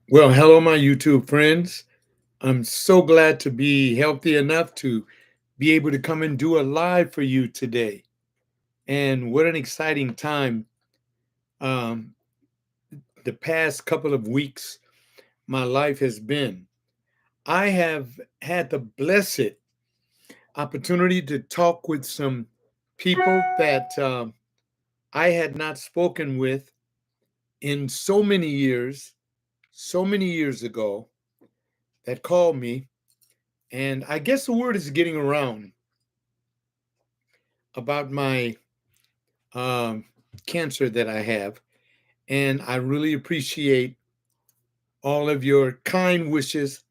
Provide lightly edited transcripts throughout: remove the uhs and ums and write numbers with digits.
Well, hello, my YouTube friends. I'm so glad to be healthy enough to be able to come and do a live for you today. And what an exciting time um, the past couple of weeks my life has been. I have had the blessed opportunity to talk with some people that I had not spoken with in so many years ago, that called me. And I guess the word is getting around about my um, cancer that I have. And I really appreciate all of your kind wishes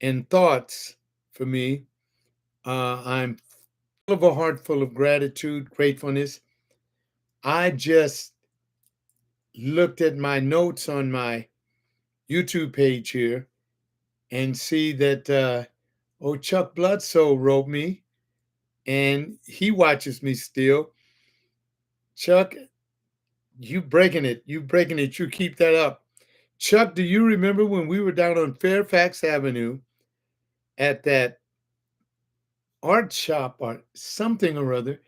and thoughts for me. I'm full of a heart full of gratitude, gratefulness. I just looked at my notes on my YouTube page here and see that Chuck Bledsoe wrote me and he watches me still. Chuck, you breaking it. You breaking it. You keep that up. Chuck, do you remember when we were down on Fairfax Avenue at that art shop or something or other?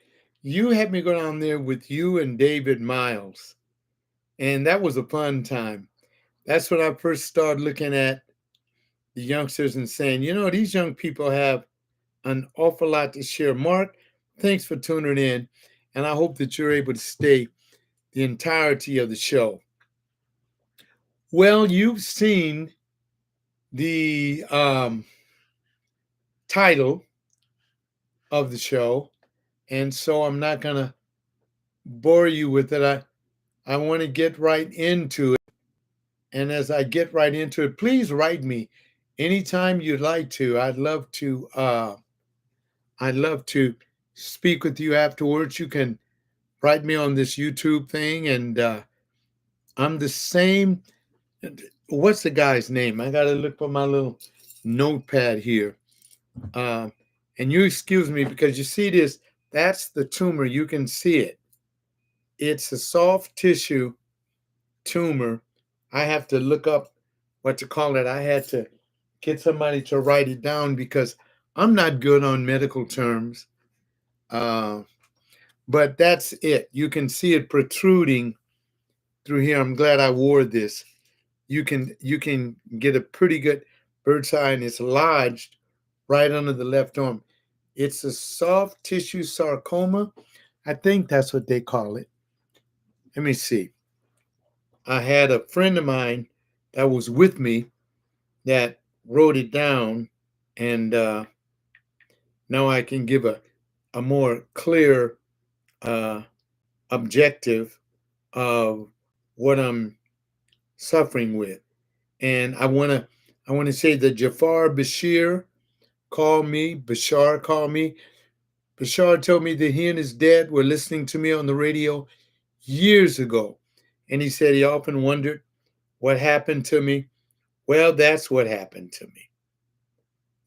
You had me go down there with you and David Miles, and that was a fun time. That's when I first started looking at the youngsters and saying, these young people have an awful lot to share. Mark, thanks for tuning in, and I hope that you're able to stay the entirety of the show. Well, you've seen the title of the show, and so I'm not going to bore you with it. I want to get right into it. And as I get right into it, please write me anytime you'd like to. I'd love to speak with you afterwards. You can write me on this YouTube thing, and I'm the same. What's the guy's name? I got to look for my little notepad here. Uh, and you excuse me because you see this. That's the tumor. You can see it. It's a soft tissue tumor. I have to look up what to call it. I had to get somebody to write it down because I'm not good on medical terms. Uh, but that's it. You can see it protruding through here. I'm glad I wore this. You can get a pretty good bird's eye, and it's lodged right under the left arm. It's a soft tissue sarcoma. I think that's what they call it. Let me see. I had a friend of mine that was with me that wrote it down, and now I can give a more clear uh, objective of what I'm suffering with. And I want to say that Bashar called me. Bashar told me that he and his dad were listening to me on the radio years ago. And he said he often wondered what happened to me. Well, that's what happened to me.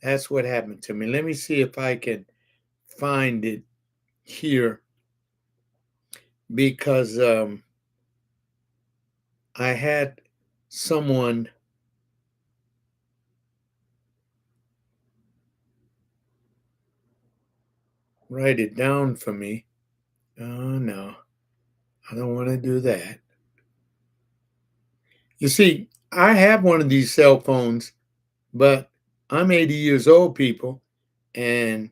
That's what happened to me. Let me see if I can find it here because I had someone write it down for me. Oh, no, I don't want to do that. You see, I have one of these cell phones, but I'm 80 years old, people, and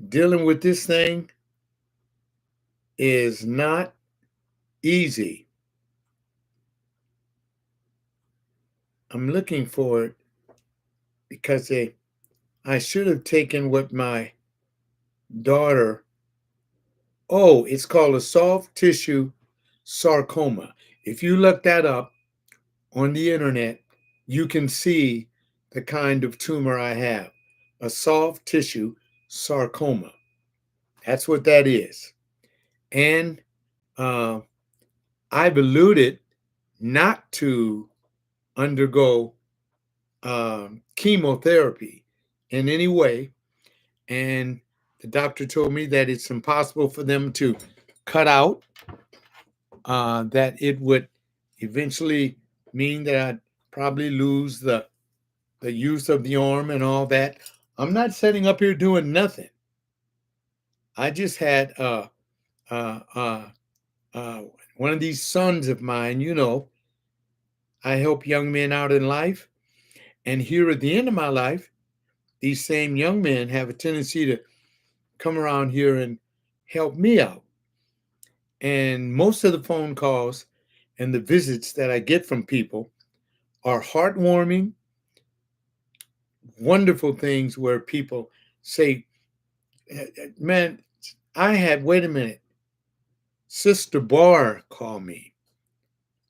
dealing with this thing is not easy. I'm looking for it because I should have taken what my daughter. Oh, it's called a soft tissue sarcoma. If you look that up on the internet, you can see the kind of tumor I have, a soft tissue sarcoma. That's what that is. And uh, I've alluded not to undergo chemotherapy in any way. And the doctor told me that it's impossible for them to cut out, that it would eventually mean that I'd probably lose the use of the arm and all that. I'm not sitting up here doing nothing. I just had uh, uh, uh, one of these sons of mine. I help young men out in life, and here at the end of my life, these same young men have a tendency to come around here and help me out. And most of the phone calls and the visits that I get from people are heartwarming, wonderful things where people say, man, wait a minute, Sister Barr called me.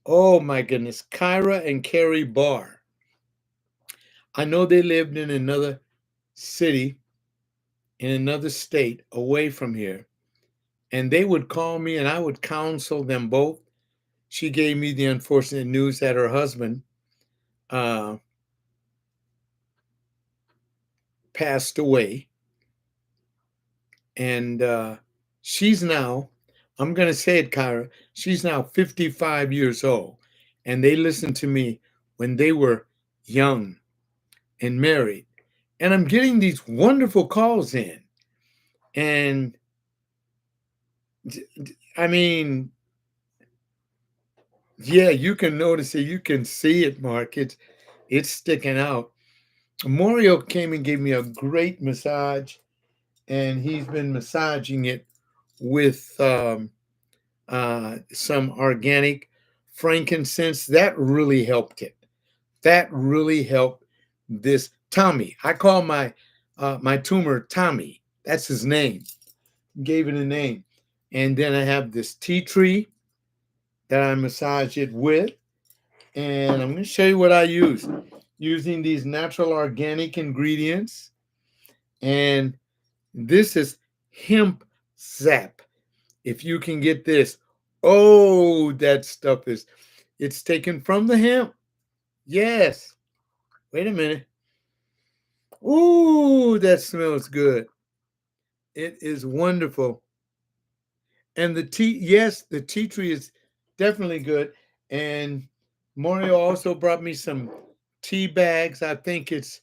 Oh my goodness, Kyra and Carrie Barr. I know they lived in another city, in another state away from here, and they would call me and I would counsel them both. She gave me the unfortunate news that her husband uh, passed away. And she's now, I'm going to say it, Kyra, she's now 55 years old. And they listened to me when they were young and married. And I'm getting these wonderful calls in. And I mean, yeah, you can notice it. You can see it, Mark. It's sticking out. Mario came and gave me a great massage, and he's been massaging it with some organic frankincense. That really helped it. That really helped this Tommy. I call my tumor Tommy. That's his name. Gave it a name. And then I have this tea tree that I massage it with. And I'm going to show you what I use. Using these natural organic ingredients. And this is hemp sap. If you can get this, oh, that stuff it's taken from the hemp. Yes. Wait a minute. Ooh, that smells good. It is wonderful. And the tea, yes, the tea tree is definitely good. And Mario also brought me some tea bags. I think it's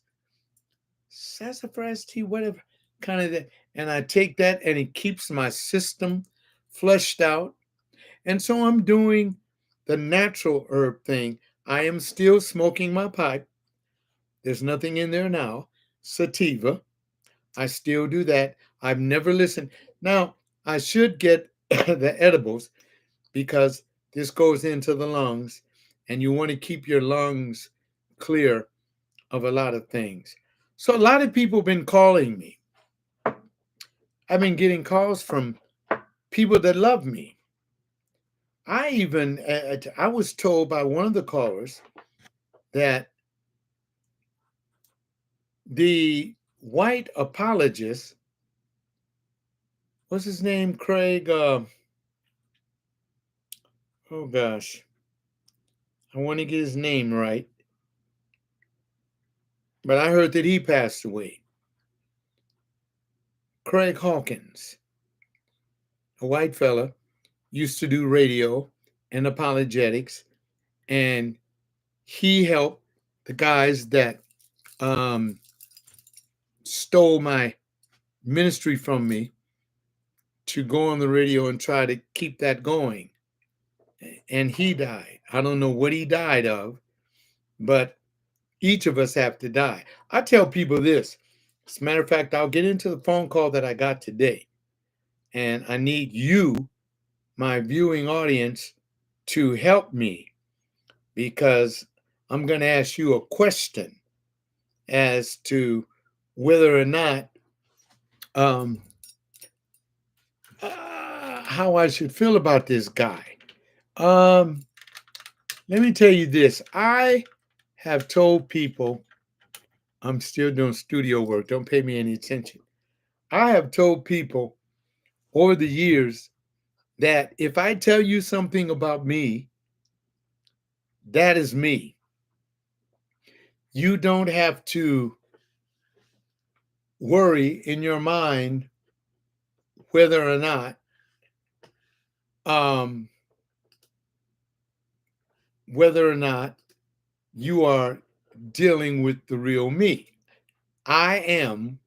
sassafras tea, whatever kind of that. And I take that and it keeps my system flushed out. And so I'm doing the natural herb thing. I am still smoking my pipe. There's nothing in there now. Sativa. I still do that. I've never listened. Now, I should get the edibles because this goes into the lungs and you want to keep your lungs clear of a lot of things. So, a lot of people have been calling me. I've been getting calls from people that love me. I was told by one of the callers that the white apologist, what's his name, Craig? Oh gosh, I want to get his name right, but I heard that he passed away. Craig Hawkins, a white fella, used to do radio and apologetics, and he helped the guys that um, stole my ministry from me to go on the radio and try to keep that going. And he died. I don't know what he died of, but each of us have to die. I tell people this. As a matter of fact, I'll get into the phone call that I got today. And I need you, my viewing audience, to help me because I'm going to ask you a question as to whether or not um, how I should feel about this guy. Um, Let me tell you this. I have told people I'm still doing studio work. Don't pay me any attention. I have told people over the years that if I tell you something about me, that is me. You don't have to worry in your mind whether or not um, whether or not you are dealing with the real me. I am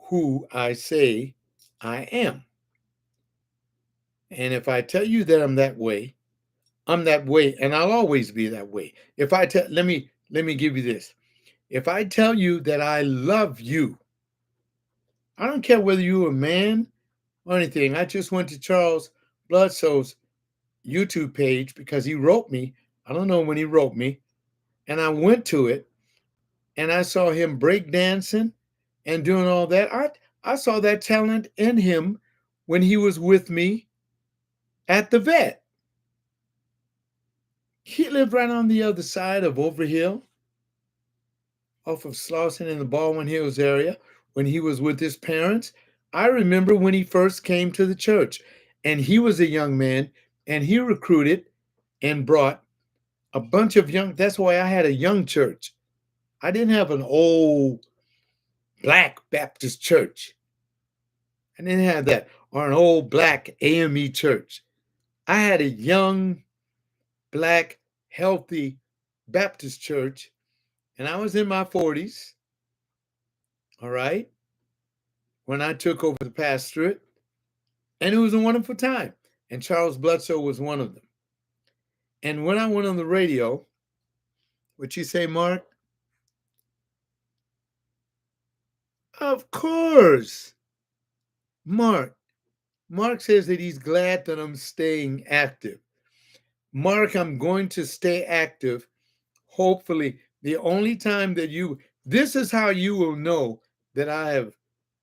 who I say I am. And if I tell you that I'm that way, and I'll always be that way. If I tell, let me give you this. If I tell you that I love you, I don't care whether you're a man or anything. I just went to Charles Bloodshow's YouTube page because he wrote me. I don't know when he wrote me, and I went to it and I saw him break dancing and doing all that. I saw that talent in him when he was with me at the vet. He lived right on the other side of Overhill, off of Slauson in the Baldwin Hills area, when he was with his parents. I remember when he first came to the church, and he was a young man, and he recruited and brought a bunch of young. That's why I had a young church. I didn't have an old black Baptist church. I didn't have that, or an old black AME church. I had a young, black, healthy Baptist church, and I was in my 40s, all right, when I took over the pastorate, and it was a wonderful time. And Charles Bloodshow was one of them. And when I went on the radio, what you say, Mark? Of course, Mark. Mark says that he's glad that I'm staying active. Mark, I'm going to stay active. Hopefully, the only time that this is how you will know that I have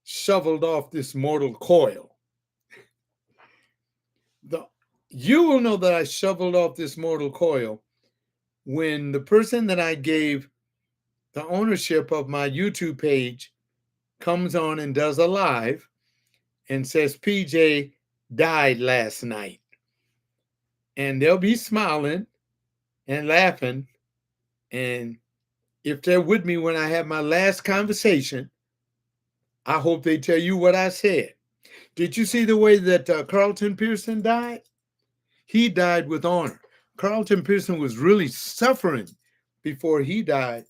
shoveled off this mortal coil. The, you will know that I shoveled off this mortal coil when the person that I gave the ownership of my YouTube page comes on and does a live and says, PJ died last night. And they'll be smiling and laughing. And if they're with me when I have my last conversation, I hope they tell you what I said. Did you see the way that Carlton Pearson died? He died with honor. Carlton Pearson was really suffering before he died.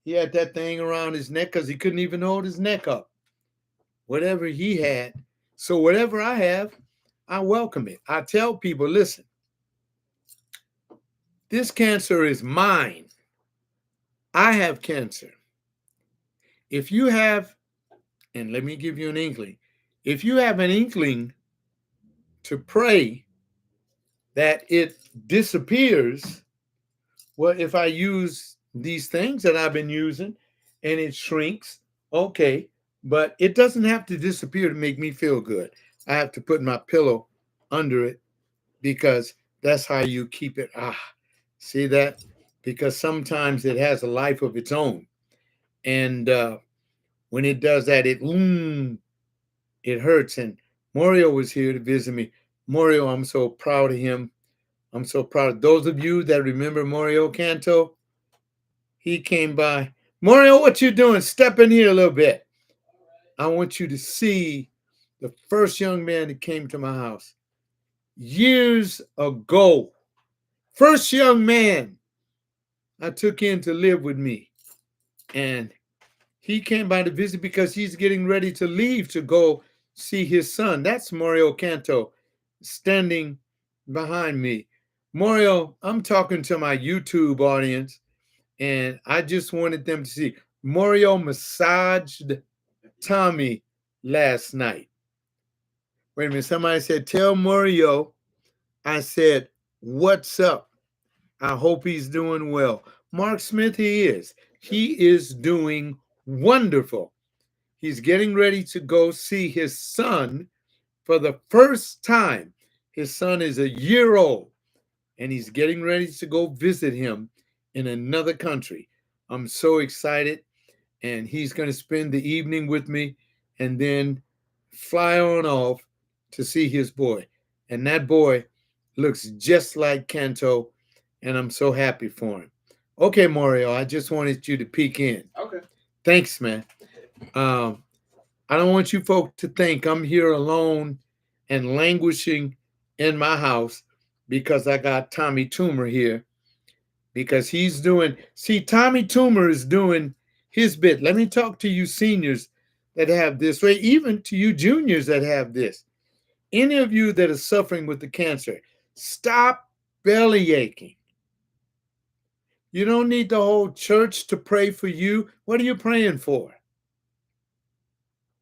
He had that thing around his neck because he couldn't even hold his neck up. Whatever he had. So whatever I have, I welcome it. I tell people, listen, this cancer is mine. I have cancer. If you have, and let me give you an inkling, if you have an inkling to pray that it disappears, well, if I use these things that I've been using and it shrinks, okay, but it doesn't have to disappear to make me feel good. I have to put my pillow under it because that's how you keep it. See that? Because sometimes it has a life of its own. And when it does that, it hurts. And Mario was here to visit me. Mario, I'm so proud of him. I'm so proud of those of you that remember Mario Canto. He came by. Mario, what you doing? Step in here a little bit. I want you to see the first young man that came to my house years ago. First young man I took in to live with me. And he came by to visit because he's getting ready to leave to go see his son. That's Mario Canto standing behind me. Mario, I'm talking to my YouTube audience, and I just wanted them to see Mario massaged Tommy last night. Wait a minute, somebody said, tell Mario I said, what's up? I hope he's doing well. Mark Smith, he is. He is doing wonderful. He's getting ready to go see his son for the first time. His son is a year old, and he's getting ready to go visit him in another country. I'm so excited, and he's going to spend the evening with me and then fly on off to see his boy. And that boy looks just like Kanto, and I'm so happy for him. Okay, Mario, I just wanted you to peek in. Okay. Thanks, man. I don't want you folks to think I'm here alone and languishing in my house because I got Tommy Toomer here. because he's doing, see, Tommy Toomer is doing his bit. Let me talk to you seniors that have this, or even to you juniors that have this. Any of you that are suffering with the cancer, stop belly aching. You don't need the whole church to pray for you. What are you praying for?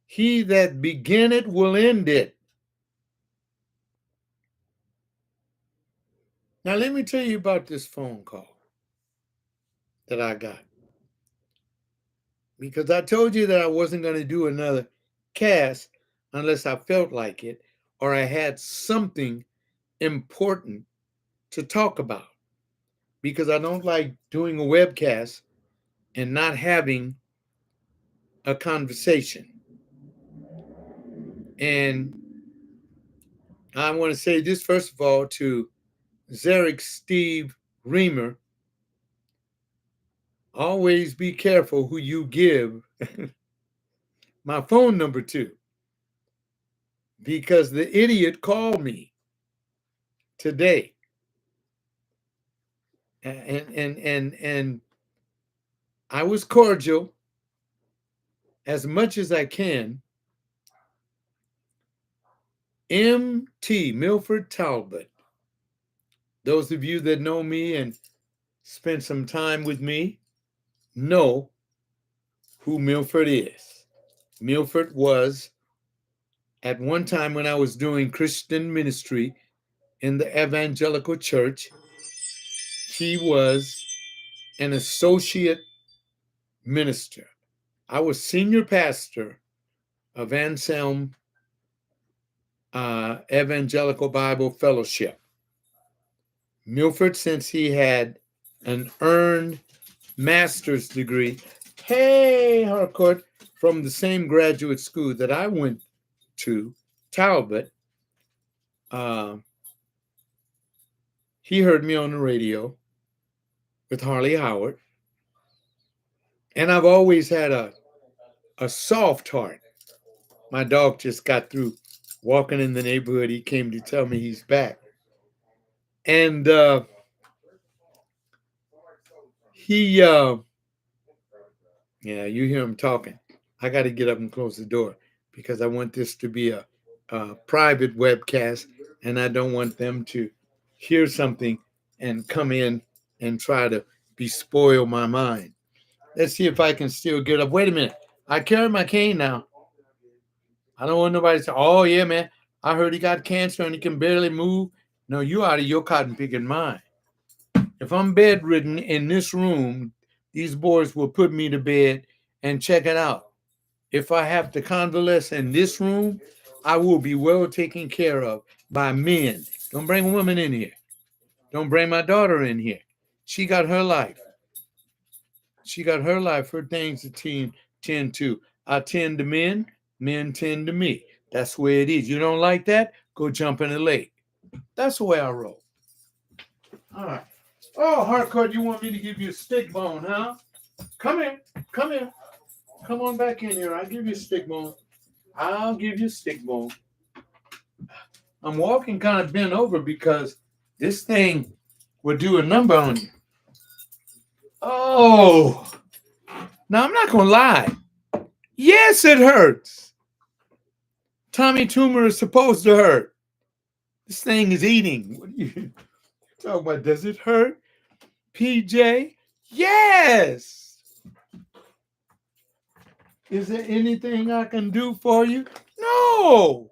He that begin it will end it. Now, let me tell you about this phone call that I got. Because I told you that I wasn't going to do another cast unless I felt like it or I had something important to talk about. Because I don't like doing a webcast and not having a conversation. And I want to say this, first of all, to Zarek Steve Reamer. Always be careful who you give my phone number to, because the idiot called me today, and I was cordial as much as I can. M.T. Milford Talbot. Those of you that know me and spent some time with me know who Milford is. Milford was, at one time when I was doing Christian ministry in the evangelical church, he was an associate minister. I was senior pastor of Anselm Evangelical Bible Fellowship. Milford, since he had an earned master's degree, hey, Harcourt, from the same graduate school that I went to, Talbot, he heard me on the radio with Harley Howard. And I've always had a soft heart. My dog just got through walking in the neighborhood. He came to tell me he's back. And yeah, you hear him talking. I got to get up and close the door because I want this to be a private webcast, and I don't want them to hear something and come in and try to spoil my mind. Let's see if I can still get up. Wait a minute. I carry my cane now. I don't want nobody to say, oh, yeah, man, I heard he got cancer and he can barely move. No, you out of your cotton picking mind. If I'm bedridden in this room, these boys will put me to bed and check it out. If I have to convalesce in this room, I will be well taken care of by men. Don't bring a woman in here. Don't bring my daughter in here. She got her life. She got her life, her things to tend to. I tend to men, men tend to me. That's the way it is. You don't like that? Go jump in the lake. That's the way I roll. All right. Oh, Harcourt, you want me to give you a stick bone, huh? Come here. Come here. Come on back in here. I'll give you a stick bone. I'll give you a stick bone. I'm walking kind of bent over because this thing will do a number on you. Oh. Now, I'm not going to lie. Yes, it hurts. Tommy Toomer is supposed to hurt. This thing is eating. What are you talking about? Does it hurt? PJ? Yes. Is there anything I can do for you? No.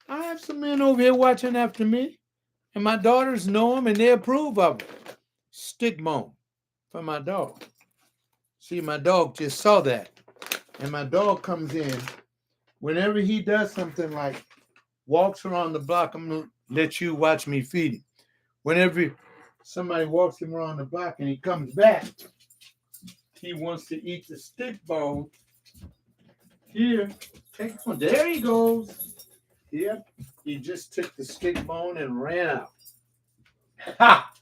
I have some men over here watching after me, and my daughters know them and they approve of it. Stick bone for my dog. See, my dog just saw that. And my dog comes in. Whenever he does something like walks around the block, I'm going to let you watch me feed him. Whenever somebody walks him around the block and he comes back, he wants to eat the stick bone. Here, take one. There he goes. Yep, he just took the stick bone and ran out. Ha!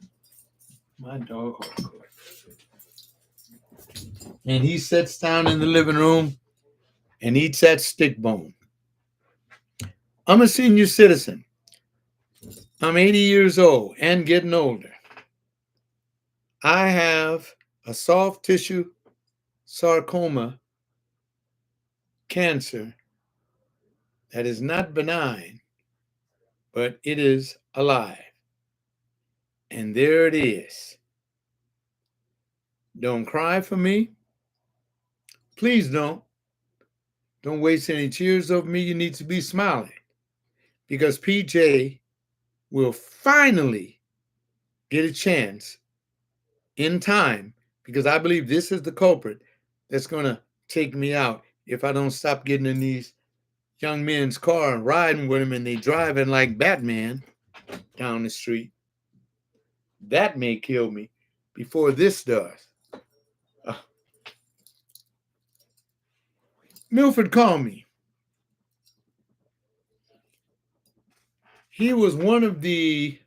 My dog. And he sits down in the living room and eats that stick bone. I'm a senior citizen. I'm 80 years old and getting older. I have a soft tissue sarcoma cancer that is not benign, but it is alive. And there it is. Don't cry for me. Please don't. Don't waste any tears over me. You need to be smiling because PJ will finally get a chance in time because I believe this is the culprit that's going to take me out if I don't stop getting in these young men's car and riding with them and they driving like Batman down the street. That may kill me before this does. Uh, Milford called me. He was one of the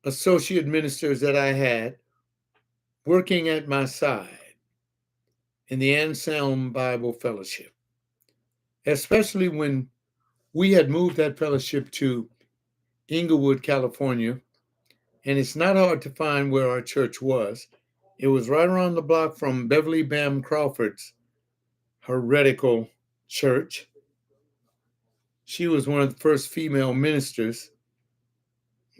associate ministers that I had working at my side in the Anselm Bible Fellowship, especially when we had moved that fellowship to Inglewood, California, and it's not hard to find where our church was. It was right around the block from Beverly Bam Crawford's heretical church. She was one of the first female ministers,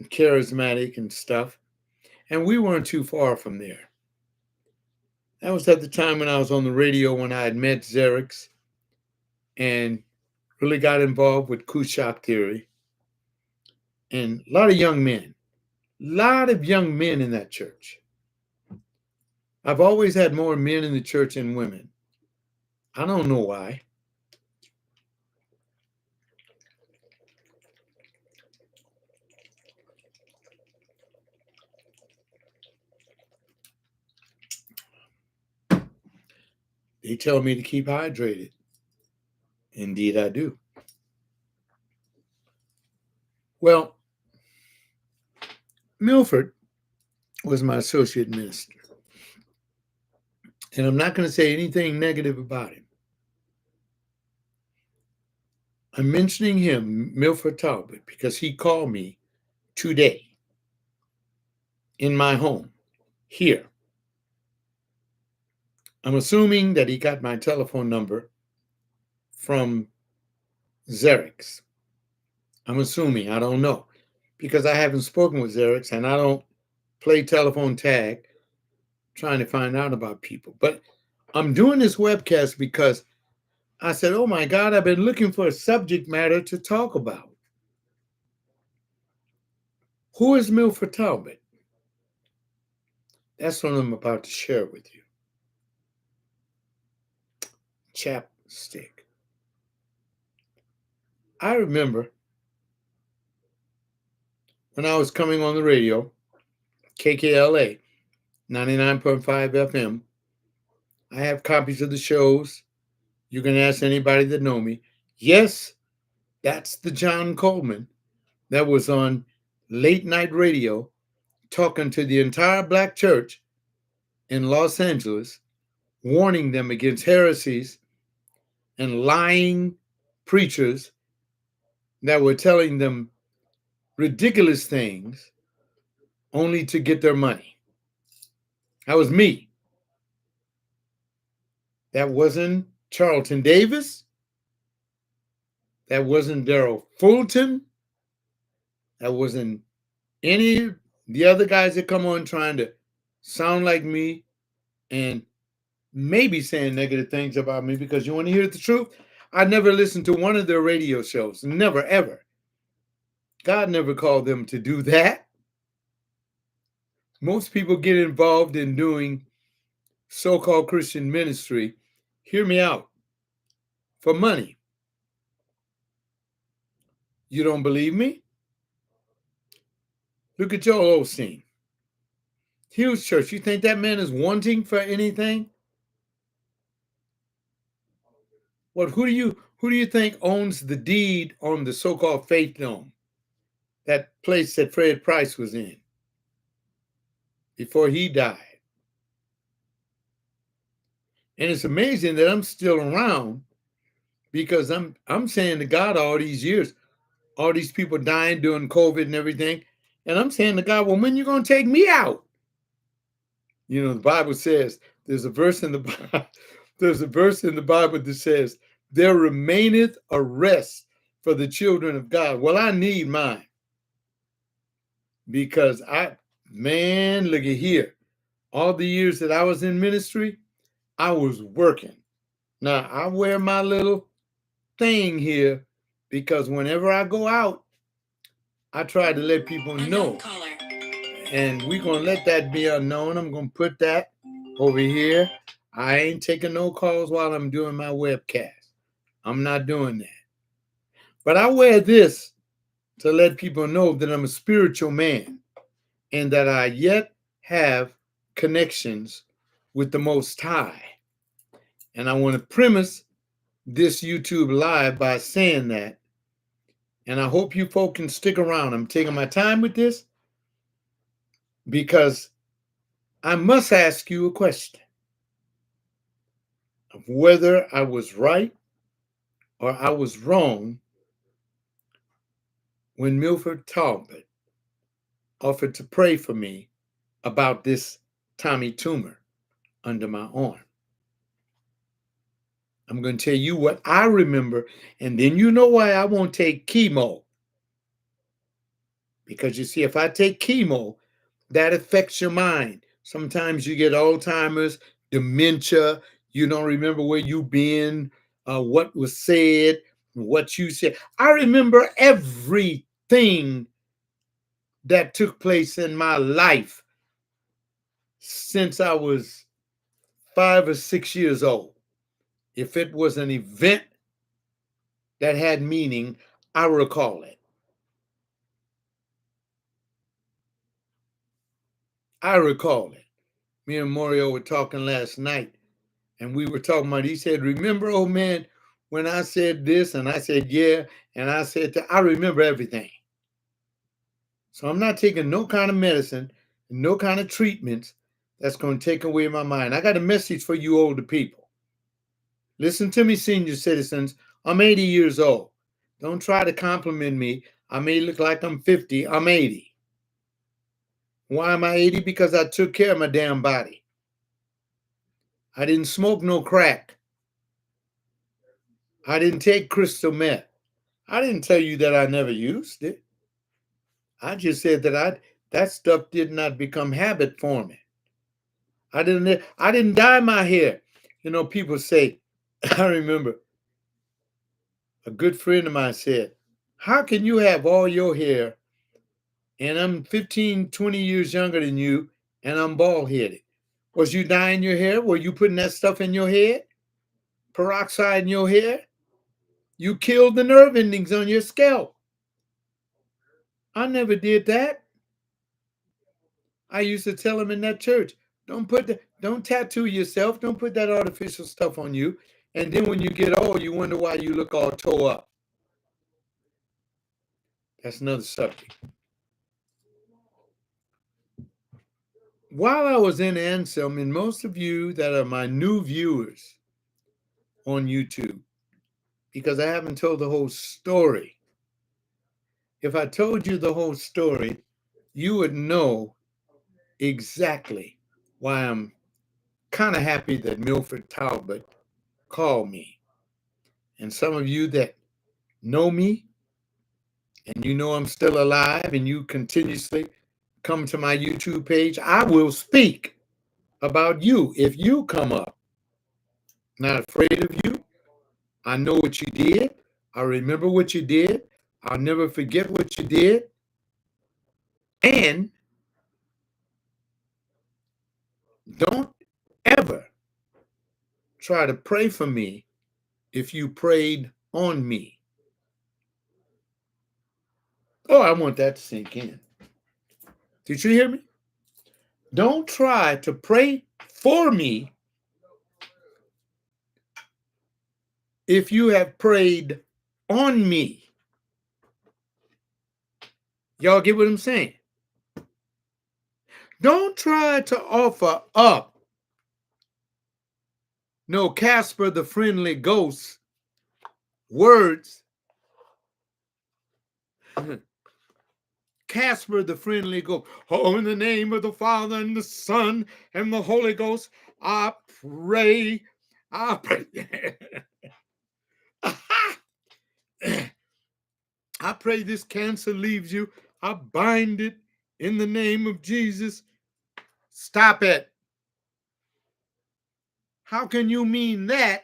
charismatic and stuff, and we weren't too far from there. That was at the time when I was on the radio when I had met Xerix and really got involved with Kushak theory. And a lot of young men, in that church. I've always had more men in the church than women. I don't know why. They tell me to keep hydrated. Indeed, I do. Well, Milford was my associate minister. And I'm not going to say anything negative about him. I'm mentioning him, Milford Talbot, because he called me today in my home here. I'm assuming that he got my telephone number from Xerix. I'm assuming, I don't know, because I haven't spoken with Xerix and I don't play telephone tag trying to find out about people. But I'm doing this webcast because I said, oh my God, I've been looking for a subject matter to talk about. Who is Milford Talbot? That's what I'm about to share with you. Chapstick. I remember when I was coming on the radio, KKLA, 99.5 FM. I have copies of the shows. You can ask anybody that know me. Yes, that's the John Coleman that was on late night radio talking to the entire black church in Los Angeles, warning them against heresies and lying preachers that were telling them ridiculous things only to get their money. That was me. That wasn't Charlton Davis. That wasn't Daryl Fulton. That wasn't any of the other guys that come on trying to sound like me and maybe saying negative things about me because you want to hear the truth. I never listened to one of their radio shows. Never, ever. God never called them to do that. Most people get involved in doing so-called Christian ministry, hear me out, for money. You don't believe me? Look at Joel Osteen. Huge church. You think that man is wanting for anything? Well, who do you think owns the deed on the so-called Faith Dome? That place that Fred Price was in before he died. And it's amazing that I'm still around because I'm saying to God all these years, all these people dying during COVID and everything. And I'm saying to God, well, when you going to take me out? You know, the Bible says there's a verse in the Bible, there's a verse in the Bible that says, there remaineth a rest for the children of God. Well, I need mine because man, look at here. All the years that I was in ministry, I was working. Now, I wear my little thing here because whenever I go out, I try to let people know. And we're going to let that be unknown. I'm going to put that over here. I ain't taking no calls while I'm doing my webcast. I'm not doing that. But I wear this to let people know that I'm a spiritual man and that I yet have connections with the Most High. And I want to premise this YouTube live by saying that. And I hope you folk can stick around. I'm taking my time with this because I must ask you a question of whether I was right or I was wrong when Milford Talbot offered to pray for me about this Tommy tumor under my arm. I'm going to tell you what I remember, and then you know why I won't take chemo. Because you see, if I take chemo, that affects your mind. Sometimes you get Alzheimer's, dementia, you don't remember where you've been, what was said, what you said. I remember everything that took place in my life since I was 5 or 6 years old. If it was an event that had meaning, I recall it. I recall it. Me and Mario were talking last night, and we were talking about, he said, remember, old man, when I said this? And I said, yeah. And I said, I remember everything. So I'm not taking no kind of medicine, no kind of treatments that's going to take away my mind. I got a message for you older people. Listen to me, senior citizens. I'm 80 years old. Don't try to compliment me. I may look like I'm 50. I'm 80. Why am I 80? Because I took care of my damn body. I didn't smoke no crack. I didn't take crystal meth. I didn't tell you that I never used it. I just said that that stuff did not become habit forming. I didn't dye my hair. You know, people say, I remember a good friend of mine said, how can you have all your hair and I'm 15, 20 years younger than you and I'm bald headed? Was you dyeing your hair? Were you putting that stuff in your head? Peroxide in your hair? You killed the nerve endings on your scalp. I never did that. I used to tell them in that church, don't tattoo yourself. Don't put that artificial stuff on you. And then when you get old, you wonder why you look all tore up. That's another subject. While I was in Anselm, and most of you that are my new viewers on YouTube, because I haven't told the whole story. If I told you the whole story, you would know exactly why I'm kind of happy that Milford Talbot called me. And some of you that know me and you know I'm still alive and you continuously come to my YouTube page, I will speak about you if you come up. Not afraid of you. I know what you did. I remember what you did. I'll never forget what you did. And don't ever try to pray for me if you prayed on me. Oh, I want that to sink in. Did you hear me? Don't try to pray for me if you have prayed on me. Y'all get what I'm saying? Don't try to offer up no Casper the Friendly Ghost words Casper the friendly ghost. Oh, in the name of the Father and the Son and the Holy Ghost, I pray. I pray. I pray this cancer leaves you. I bind it in the name of Jesus. Stop it. How can you mean that?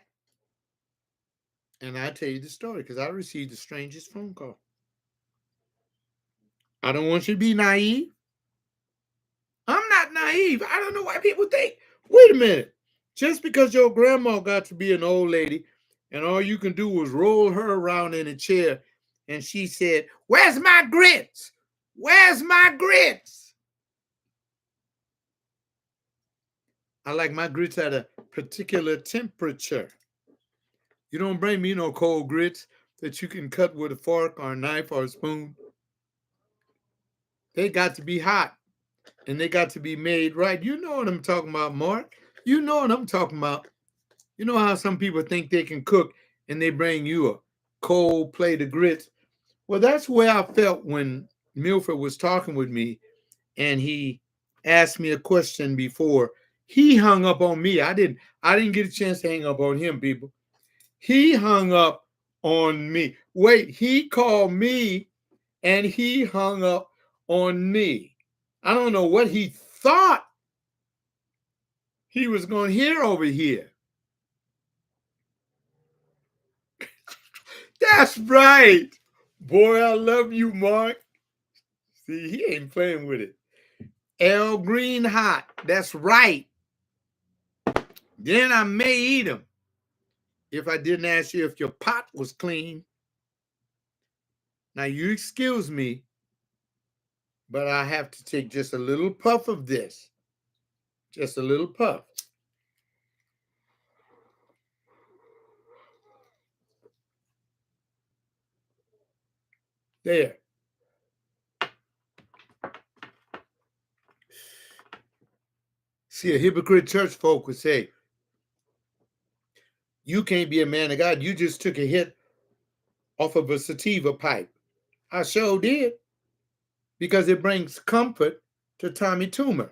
And I tell you the story because I received the strangest phone call. I don't want you to be naive. I'm not naive. I don't know why people think, wait a minute, just because your grandma got to be an old lady and all you can do was roll her around in a chair and she said, where's my grits? Where's my grits? I like my grits at a particular temperature. You don't bring me no cold grits that you can cut with a fork or a knife or a spoon. They got to be hot and they got to be made right. You know what I'm talking about, Mark. You know what I'm talking about. You know how some people think they can cook and they bring you a cold plate of grits? Well, that's where I felt when Milford was talking with me and he asked me a question before. He hung up on me. I didn't get a chance to hang up on him, people. He hung up on me. Wait, he called me and he hung up on me. I don't know what he thought he was going to hear over here. That's right. Boy, I love you, Mark. See, he ain't playing with it. L Green hot. That's right. Then I may eat him if I didn't ask you if your pot was clean. Now, you excuse me, but I have to take just a little puff of this. Just a little puff. There. See, a hypocrite church folk would say, you can't be a man of God. You just took a hit off of a sativa pipe. I sure did. Because it brings comfort to Tommy Toomer.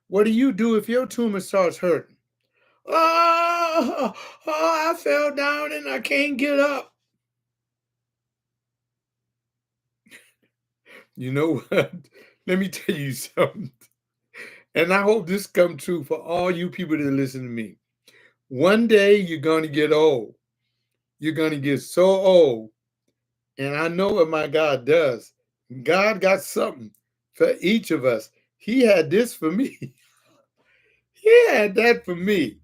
What do you do if your tumor starts hurting? Oh, I fell down and I can't get up. You know what? Let me tell you something. And I hope this comes true for all you people that listen to me. One day you're going to get old. You're going to get so old. And I know what my God does. God got something for each of us. He had this for me. He had that for me.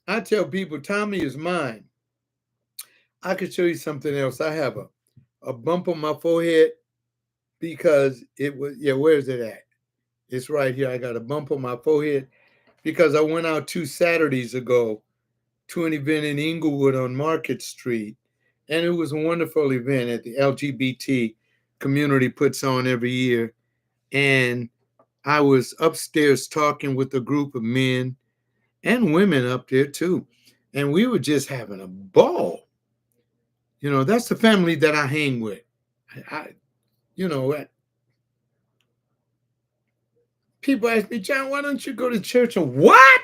I tell people, Tommy is mine. I could show you something else. I have a bump on my forehead because it was, where is it at? It's right here. I got a bump on my forehead because I went out 2 Saturdays ago to an event in Inglewood on Market Street. And it was a wonderful event that the LGBT community puts on every year. And I was upstairs talking with a group of men and women up there too. And we were just having a ball. You know, that's the family that I hang with. You know, people ask me, John, why don't you go to church? And what?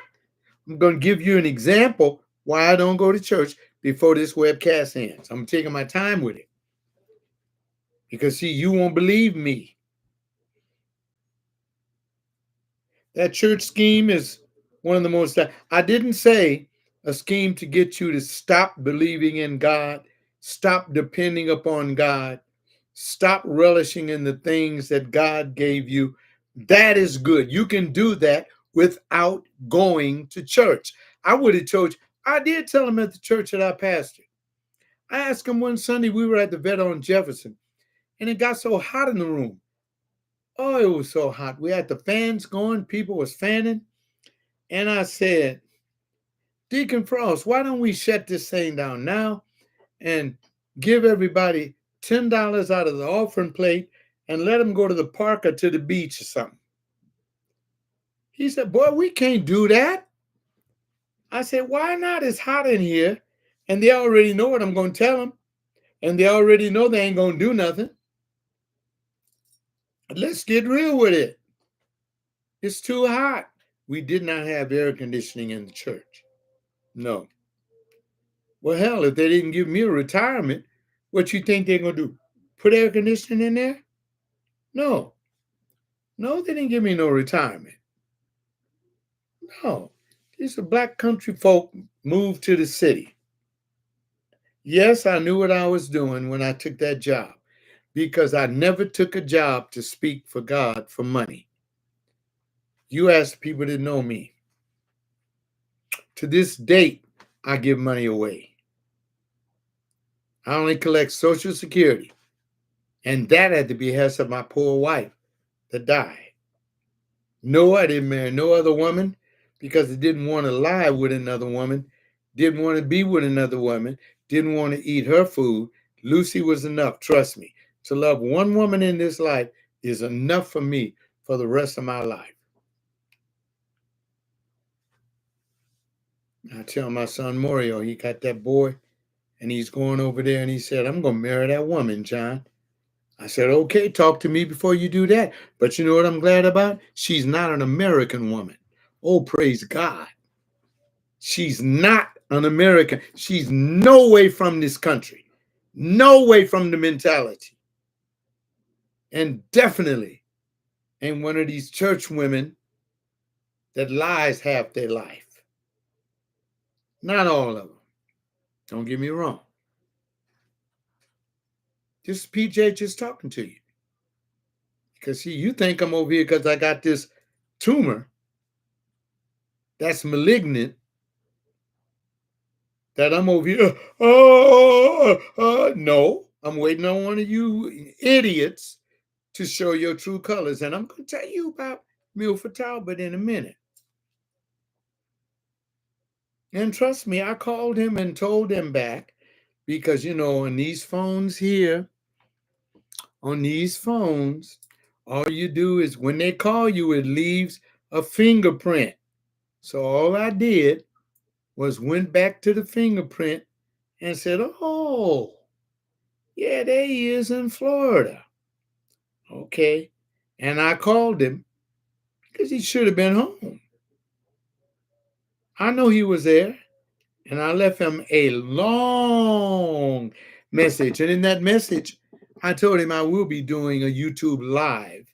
I'm going to give you an example why I don't go to church before this webcast ends. I'm taking my time with it. Because, see, you won't believe me. That church scheme is one of the most, I didn't say a scheme to get you to stop believing in God, stop depending upon God, stop relishing in the things that God gave you. That is good. You can do that without going to church. I would have told you, I did tell him at the church that I pastored. I asked him one Sunday, we were at the vet on Jefferson, and it got so hot in the room. Oh, it was so hot. We had the fans going, people was fanning. And I said, Deacon Frost, why don't we shut this thing down now and give everybody $10 out of the offering plate and let them go to the park or to the beach or something? He said, boy, we can't do that. I said, why not? It's hot in here. And they already know what I'm going to tell them. and they already know they ain't going to do nothing. Let's get real with it. It's too hot. We did not have air conditioning in the church. No. Well, hell, if they didn't give me a retirement, what you think they're going to do? Put air conditioning in there? No. No, they didn't give me no retirement. No. These are black country folk moved to the city. Yes, I knew what I was doing when I took that job because I never took a job to speak for God for money. You ask people that know me. To this date, I give money away. I only collect Social Security, and that at the behest of my poor wife that died. No, I didn't marry no other woman because I didn't want to lie with another woman, didn't want to be with another woman, didn't want to eat her food. Lucy was enough, trust me. To love one woman in this life is enough for me for the rest of my life. I tell my son Mario, he got that boy, and he's going over there, and he said, I'm going to marry that woman, John. I said, okay, talk to me before you do that. But you know what I'm glad about? She's not an American woman. Oh, praise God. She's not an American. She's no way from this country. No way from the mentality. And definitely ain't one of these church women that lies half their life. Not all of them. Don't get me wrong. This is PJ just talking to you. Because see, you think I'm over here because I got this tumor that's malignant, that I'm over here. No, I'm waiting on one of you idiots to show your true colors. And I'm going to tell you about Milford Talbot in a minute. And trust me, I called him and told him back because, you know, on these phones here, on these phones, all you do is when they call you, it leaves a fingerprint. So all I did was went back to the fingerprint and said, oh, yeah, there he is in Florida. Okay. And I called him because he should have been home. I know he was there. And I left him a long message. And in that message, I told him I will be doing a YouTube live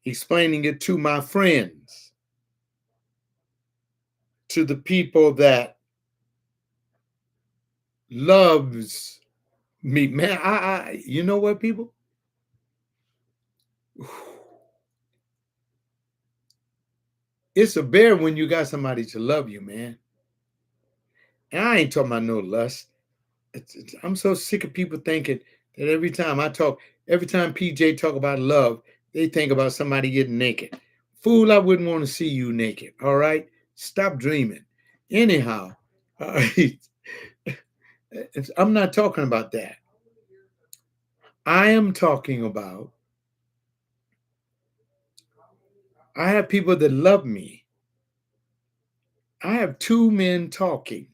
explaining it to my friends, to the people that loves me. Man, you know what, people? It's a bear when you got somebody to love you, man. And I ain't talking about no lust. I'm so sick of people thinking that every time PJ talk about love, they think about somebody getting naked. Fool, I wouldn't want to see you naked. All right, stop dreaming. Anyhow, all right, I'm not talking about that. I am talking about I have people that love me. I have two men talking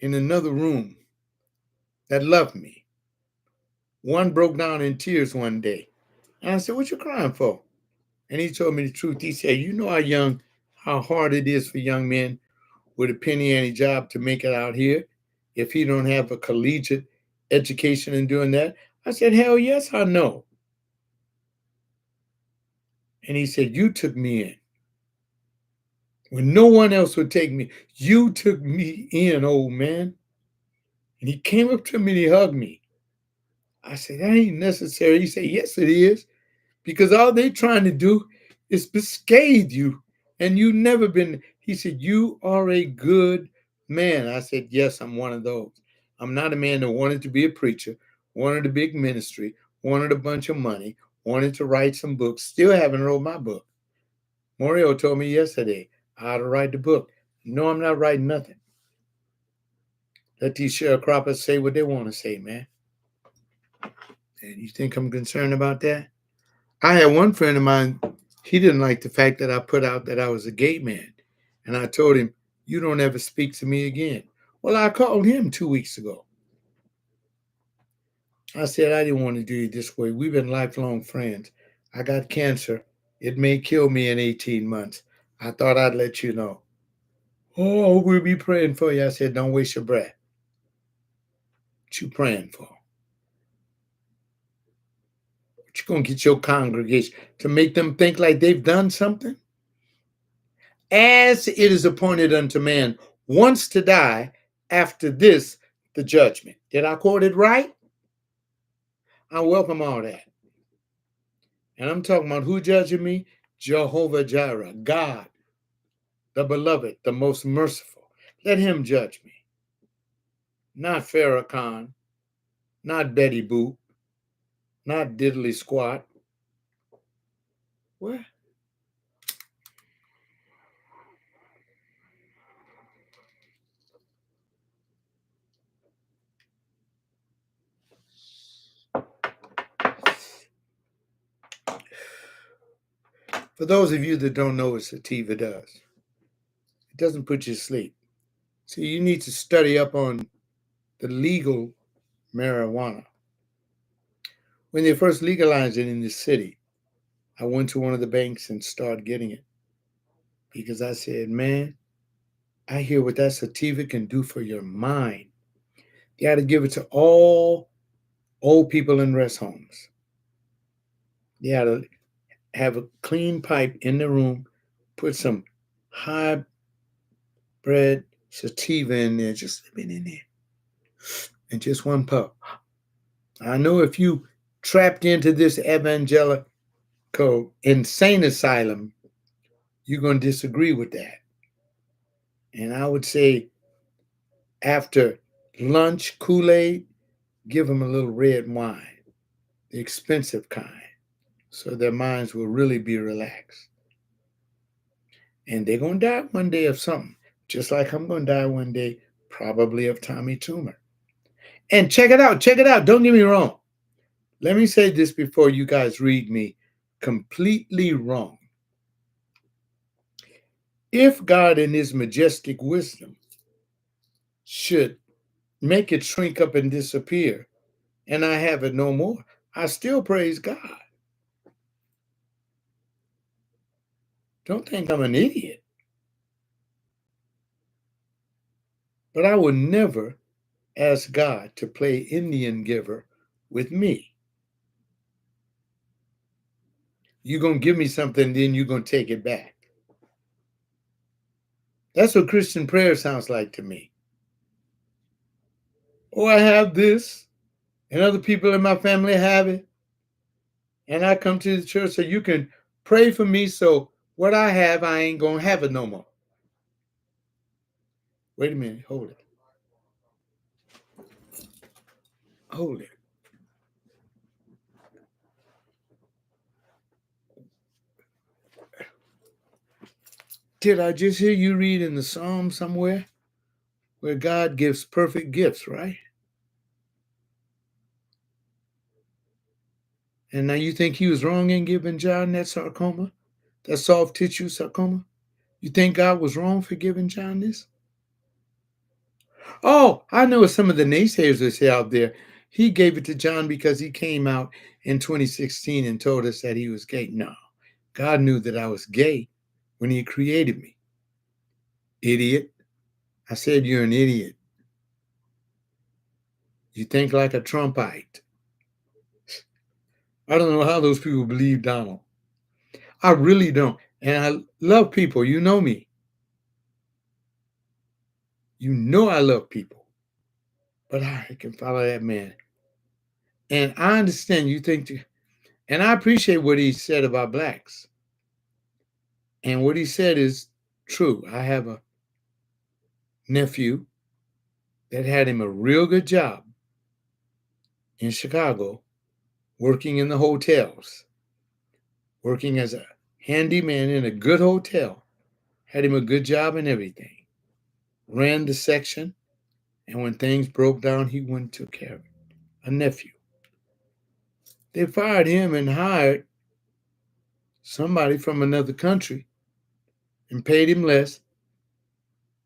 in another room that love me. One broke down in tears one day. And I said, what you crying for? And he told me the truth. He said, you know how hard it is for young men with a penny ante job to make it out here if he don't have a collegiate education in doing that? I said, hell yes, I know. And he said, you took me in. When no one else would take me, you took me in, old man. And he came up to me and he hugged me. I said, that ain't necessary. He said, yes, it is. Because all they trying to do is beschade you. And you never been. He said, you are a good man. I said, yes, I'm one of those. I'm not a man that wanted to be a preacher, wanted a big ministry, wanted a bunch of money, wanted to write some books. Still haven't wrote my book. Mario told me yesterday how to write the book. No, I'm not writing nothing. Let these sharecroppers say what they want to say, man. And you think I'm concerned about that? I had one friend of mine, he didn't like the fact that I put out that I was a gay man. And I told him, you don't ever speak to me again. Well, I called him 2 weeks ago. I said, I didn't want to do you this way. We've been lifelong friends. I got cancer. It may kill me in 18 months. I thought I'd let you know. Oh, we'll be praying for you. I said, don't waste your breath. What you praying for? What you gonna get your congregation to make them think like they've done something? As it is appointed unto man once to die, after this the judgment. Did I quote it right? I welcome all that. And I'm talking about who judging me? Jehovah Jireh, God, the beloved, the most merciful. Let him judge me. Not Farrakhan, not Betty Boop, not Diddley Squat. What? For those of you that don't know what sativa does, it doesn't put you to sleep. So you need to study up on the legal marijuana. When they first legalized it in the city, I went to one of the banks and started getting it because I said, man, I hear what that sativa can do for your mind. You got to give it to all old people in rest homes. You got to have a clean pipe in the room, put some high bred sativa in there, just a bit in there, and just one puff. I know if you trapped into this evangelical insane asylum, you're going to disagree with that. And I would say after lunch, Kool-Aid, give them a little red wine, the expensive kind, so their minds will really be relaxed. And they're going to die one day of something, just like I'm going to die one day, probably of Tommy tumor. And check it out, check it out. Don't get me wrong. Let me say this before you guys read me completely wrong. If God in his majestic wisdom should make it shrink up and disappear, and I have it no more, I still praise God. Don't think I'm an idiot. But I would never ask God to play Indian giver with me. You're going to give me something, then you're going to take it back. That's what Christian prayer sounds like to me. Oh, I have this, and other people in my family have it. And I come to the church so you can pray for me so what I have, I ain't going to have it no more. Wait a minute. Hold it. Hold it. Did I just hear you read in the Psalm somewhere where God gives perfect gifts, right? And now you think he was wrong in giving John that sarcoma, that soft tissue sarcoma? You think God was wrong for giving John this? Oh, I know what some of the naysayers will say out there. He gave it to John because he came out in 2016 and told us that he was gay. No, God knew that I was gay when he created me. Idiot. I said, you're an idiot. You think like a Trumpite. I don't know how those people believe Donald. I really don't. And I love people. You know me. You know I love people. But I can follow that man. And I understand you think, and I appreciate what he said about blacks. And what he said is true. I have a nephew that had him a real good job in Chicago, working in the hotels, working as a handyman in a good hotel, had him a good job and everything, ran the section, and when things broke down, he went and took care of it. A nephew. They fired him and hired somebody from another country and paid him less,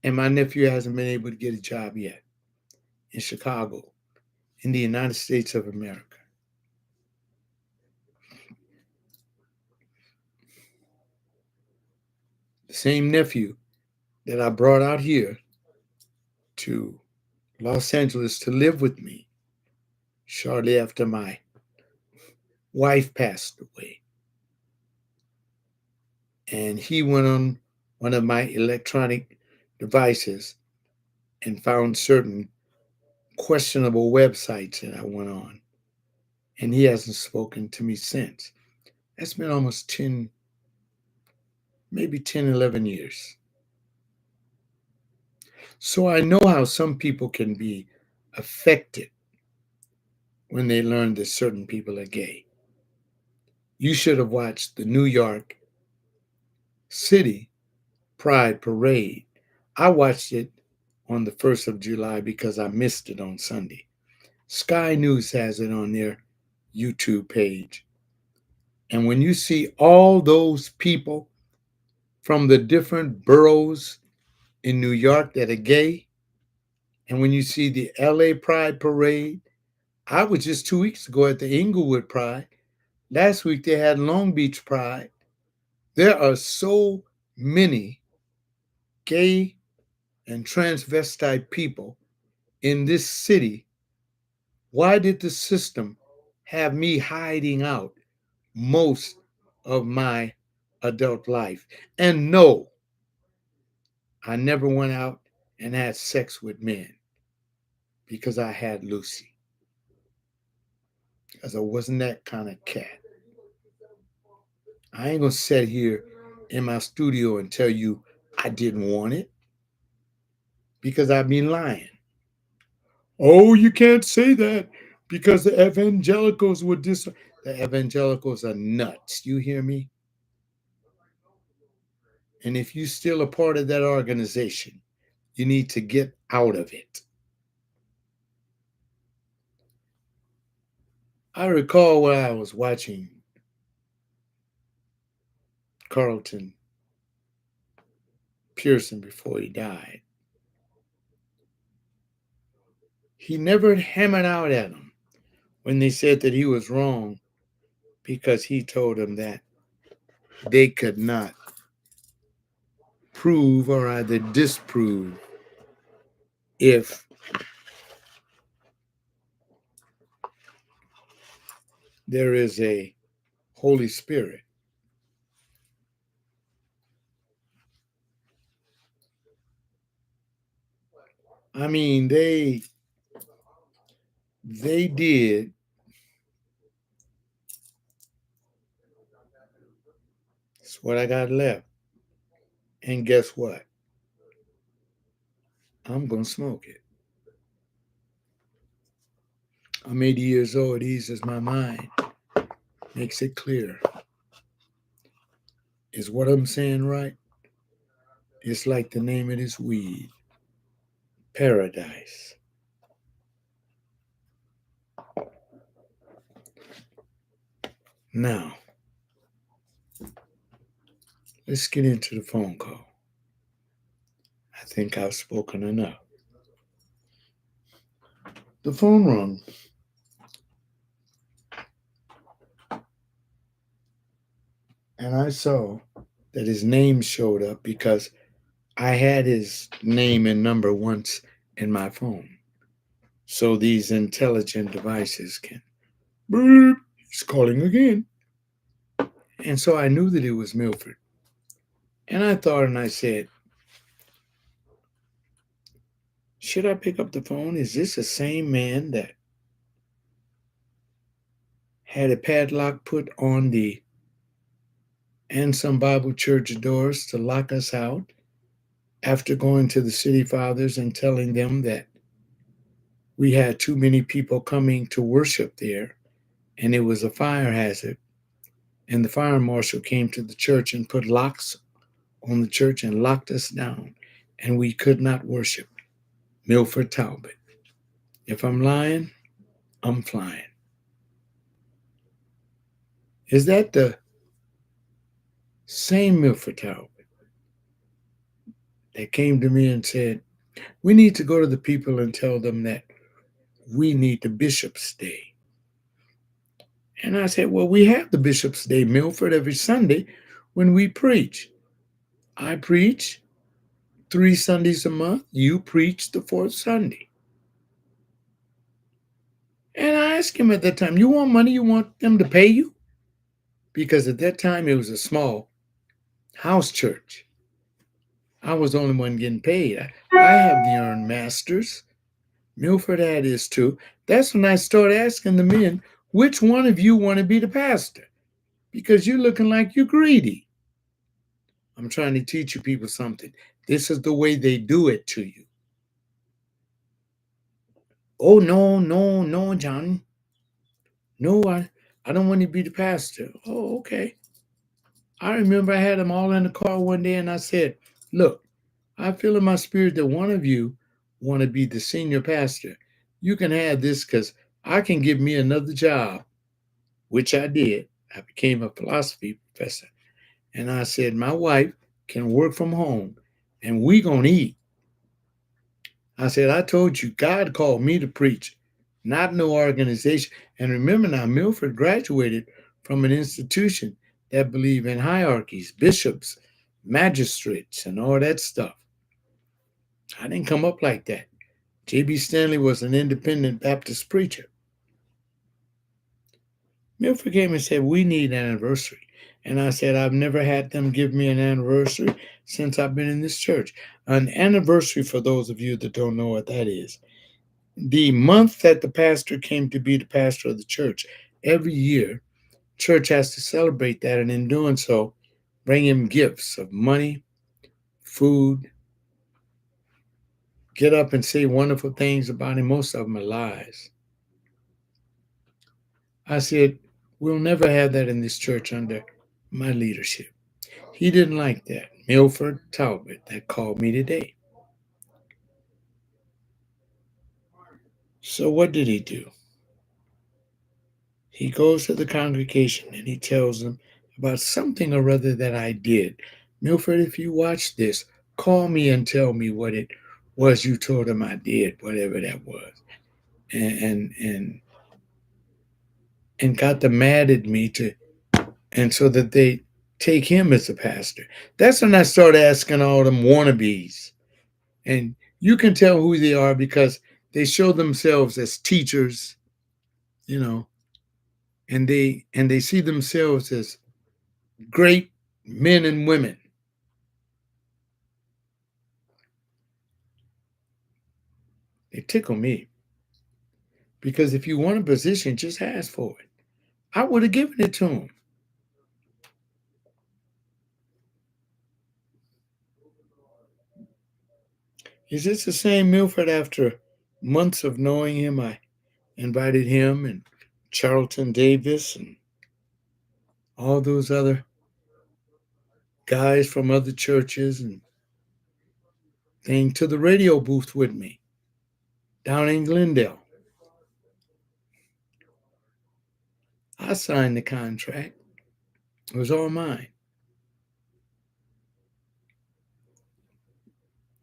and my nephew hasn't been able to get a job yet in Chicago. in the United States of America. The same nephew that I brought out here to Los Angeles to live with me shortly after my wife passed away. And he went on one of my electronic devices and found certain questionable websites that I went on. And he hasn't spoken to me since. That's been almost 10, maybe 10, 11 years. So I know how some people can be affected when they learn that certain people are gay. You should have watched the New York City Pride Parade. I watched it on the 1st of July because I missed it on Sunday. Sky News has it on their YouTube page. And when you see all those people from the different boroughs in New York that are gay, and when you see the LA Pride Parade, I was just 2 weeks ago at the Inglewood Pride. Last week they had Long Beach Pride. There are so many gay and transvestite people in this city. Why did the system have me hiding out most of my adult life? And no, I never went out and had sex with men because I had Lucy, because I wasn't that kind of cat. I ain't gonna sit here in my studio and tell you I didn't want it because I'd be lying. Oh, you can't say that because the evangelicals would dis. The evangelicals are nuts. You hear me? And if you're still a part of that organization, you need to get out of it. I recall when I was watching Carlton Pearson before he died. He never hammered out at them when they said that he was wrong because he told them that they could not prove or either disprove if there is a Holy Spirit. I mean, they did it's what I got left. And guess what? I'm gonna smoke it. I'm 80 years old. It eases my mind, makes it clear. Is what I'm saying right? It's like the name of this weed, paradise. Now, let's get into the phone call. I think I've spoken enough. The phone rung. And I saw that his name showed up because I had his name and number once in my phone. So these intelligent devices can beep, he's calling again. And so I knew that it was Milford. And I thought and I said, should I pick up the phone? Is this the same man that had a padlock put on the Anselm Bible Church doors to lock us out after going to the city fathers and telling them that we had too many people coming to worship there and it was a fire hazard? And the fire marshal came to the church and put locks on the church and locked us down, and we could not worship. Milford Talbot. If I'm lying, I'm flying. Is that the same Milford Talbot that came to me and said, we need to go to the people and tell them that we need the Bishop's Day. And I said, well, we have the Bishop's Day, Milford, every Sunday when we preach. I preach 3 Sundays a month. You preach the fourth Sunday. And I asked him at that time, you want money? You want them to pay you? Because at that time, it was a small house church. I was the only one getting paid. I have the earned masters. Milford had his too. That's when I started asking the men, which one of you want to be the pastor? Because you're looking like you're greedy. I'm trying to teach you people something. This is the way they do it to you. Oh, no, no, no, John. No, I don't want to be the pastor. Oh, okay. I remember I had them all in the car one day and I said, look, I feel in my spirit that one of you want to be the senior pastor. You can have this because I can give me another job, which I did. I became a philosophy professor. And I said, my wife can work from home and we gonna eat. I said, I told you, God called me to preach, not no organization. And remember now, Milford graduated from an institution that believed in hierarchies, bishops, magistrates, and all that stuff. I didn't come up like that. J.B. Stanley was an independent Baptist preacher. Milford came and said, we need an anniversary. And I said, I've never had them give me an anniversary since I've been in this church. An anniversary, for those of you that don't know what that is, the month that the pastor came to be the pastor of the church, every year, church has to celebrate that, and in doing so, bring him gifts of money, food, get up and say wonderful things about him. Most of them are lies. I said, we'll never have that in this church under my leadership. He didn't like that. Milford Talbot that called me today. So what did he do? He goes to the congregation and he tells them about something or other that I did. Milford, if you watch this, call me and tell me what it was you told him I did, whatever that was. And got them mad at me to and so that they take him as a pastor. That's when I started asking all them wannabes. And you can tell who they are because they show themselves as teachers, you know, and they see themselves as great men and women. They tickle me because if you want a position, just ask for it. I would have given it to him. Is this the same Milford after months of knowing him? I invited him and Charlton Davis and all those other guys from other churches and thing to the radio booth with me down in Glendale. I signed the contract. It was all mine.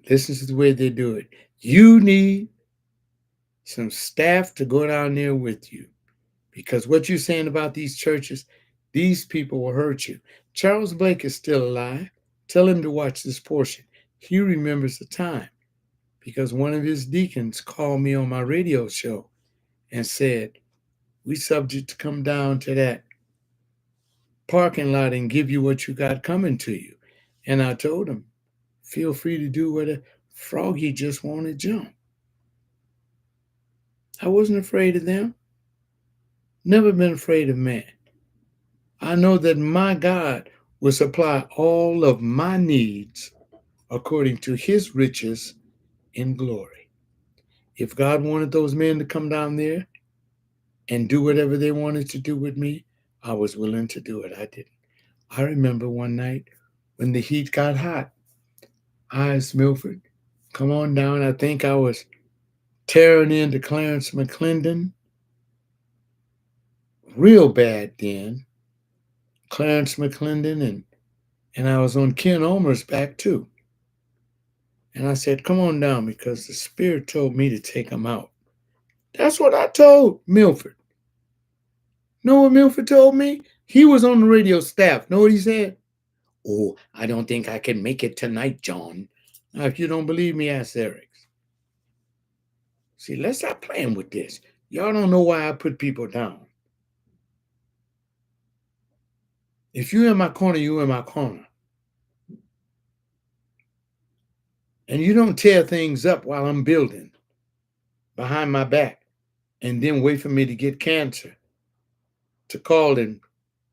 This is the way they do it. You need some staff to go down there with you because what you're saying about these churches, these people will hurt you. Charles Blake is still alive. Tell him to watch this portion. He remembers the time because one of his deacons called me on my radio show and said, we subject to come down to that parking lot and give you what you got coming to you. And I told him, feel free to do what a froggy just want to jump. I wasn't afraid of them. Never been afraid of man. I know that my God will supply all of my needs according to his riches in glory. If God wanted those men to come down there and do whatever they wanted to do with me, I was willing to do it. I didn't. I remember one night when the heat got hot. I asked Milford, come on down. I think I was tearing into Clarence McClendon real bad then. Clarence McClendon and I was on Ken Omer's back too. And I said, come on down because the Spirit told me to take him out. That's what I told Milford. Know what Milford told me? He was on the radio staff. Know what he said? Oh, I don't think I can make it tonight, John. Now, if you don't believe me, ask Eric. See, let's stop playing with this. Y'all don't know why I put people down. If you're in my corner, you're in my corner. And you don't tear things up while I'm building behind my back and then wait for me to get cancer to call and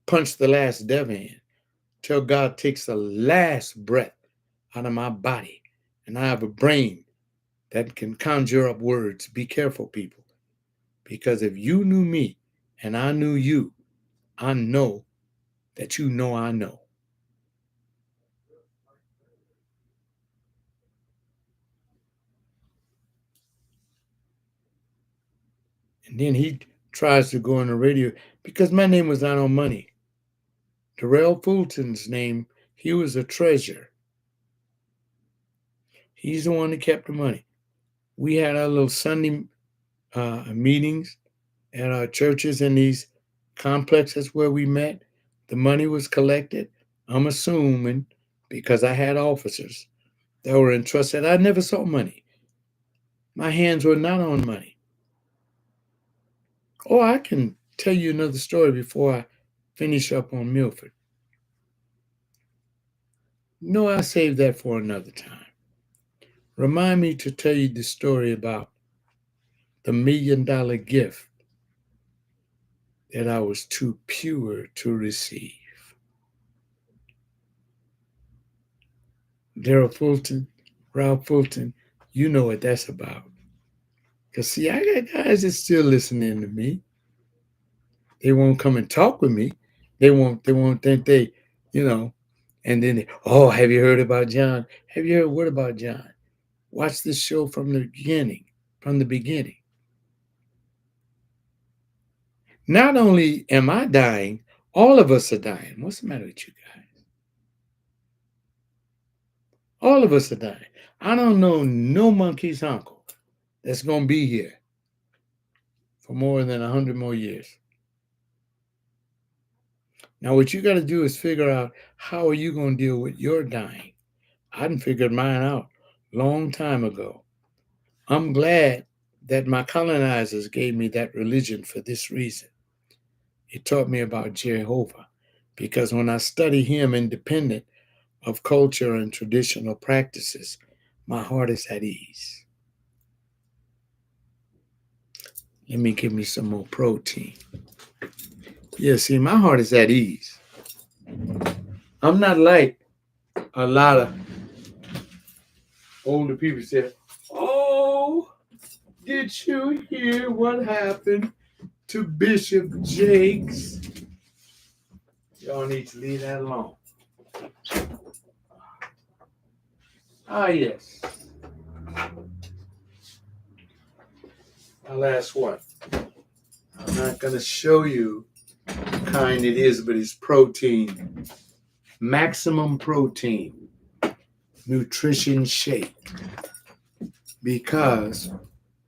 punch the last devil in till God takes the last breath out of my body and I have a brain that can conjure up words. Be careful, people, because if you knew me and I knew you, I know that you know I know. And then he tries to go on the radio because my name was not on money. Darrell Fulton's name, he was a treasurer. He's the one that kept the money. We had our little Sunday meetings at our churches in these complexes where we met. The money was collected. I'm assuming because I had officers that were entrusted. I never saw money. My hands were not on money. Oh, I can tell you another story before I finish up on Milford. No, I'll save that for another time. Remind me to tell you the story about the $1 million gift that I was too pure to receive. Darrell Fulton, Ralph Fulton, you know what that's about. Because, see, I got guys that still listening to me. They won't come and talk with me. They won't think they, you know, and then, oh, have you heard about John? Have you heard what about John? Watch this show from the beginning. From the beginning. Not only am I dying, all of us are dying. What's the matter with you guys? All of us are dying. I don't know no monkey's uncle that's going to be here for more than 100 more years. Now, what you got to do is figure out how are you going to deal with your dying. I done figured mine out a long time ago. I'm glad that my colonizers gave me that religion for this reason. It taught me about Jehovah, because when I study him independent of culture and traditional practices, my heart is at ease. Let me give me some more protein. Yeah, see, my heart is at ease. I'm not like a lot of older people say, oh, did you hear what happened to Bishop Jakes? Y'all need to leave that alone. Ah, yes. My last one. I'm not going to show you the kind it is, but it's protein. Maximum protein. Nutrition shake. Because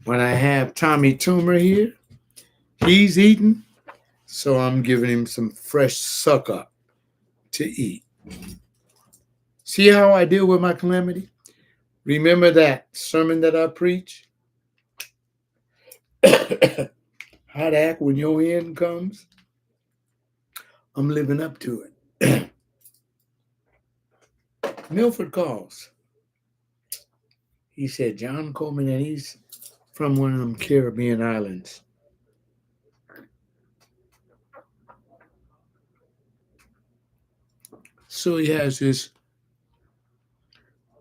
when I have Tommy Toomer here, he's eating, so I'm giving him some fresh suck up to eat. See how I deal with my calamity? Remember that sermon that I preach? How to act when your end comes? I'm living up to it. Milford calls. He said, John Coleman, and he's from one of them Caribbean islands. So he has this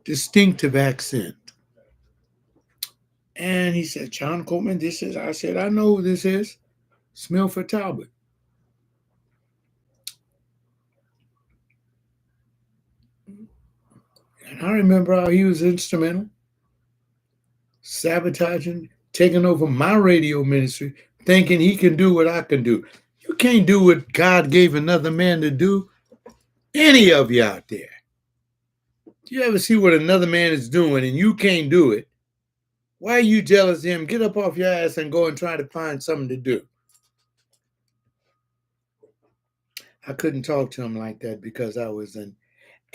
distinctive accent. And he said, John Coleman, this is, I said, I know who this is. It's Milford Talbot. And I remember how he was instrumental, sabotaging, taking over my radio ministry, thinking he can do what I can do. You can't do what God gave another man to do. Any of you out there. Do you ever see what another man is doing and you can't do it? Why are you jealous of him? Get up off your ass and go and try to find something to do. I couldn't talk to him like that because I was an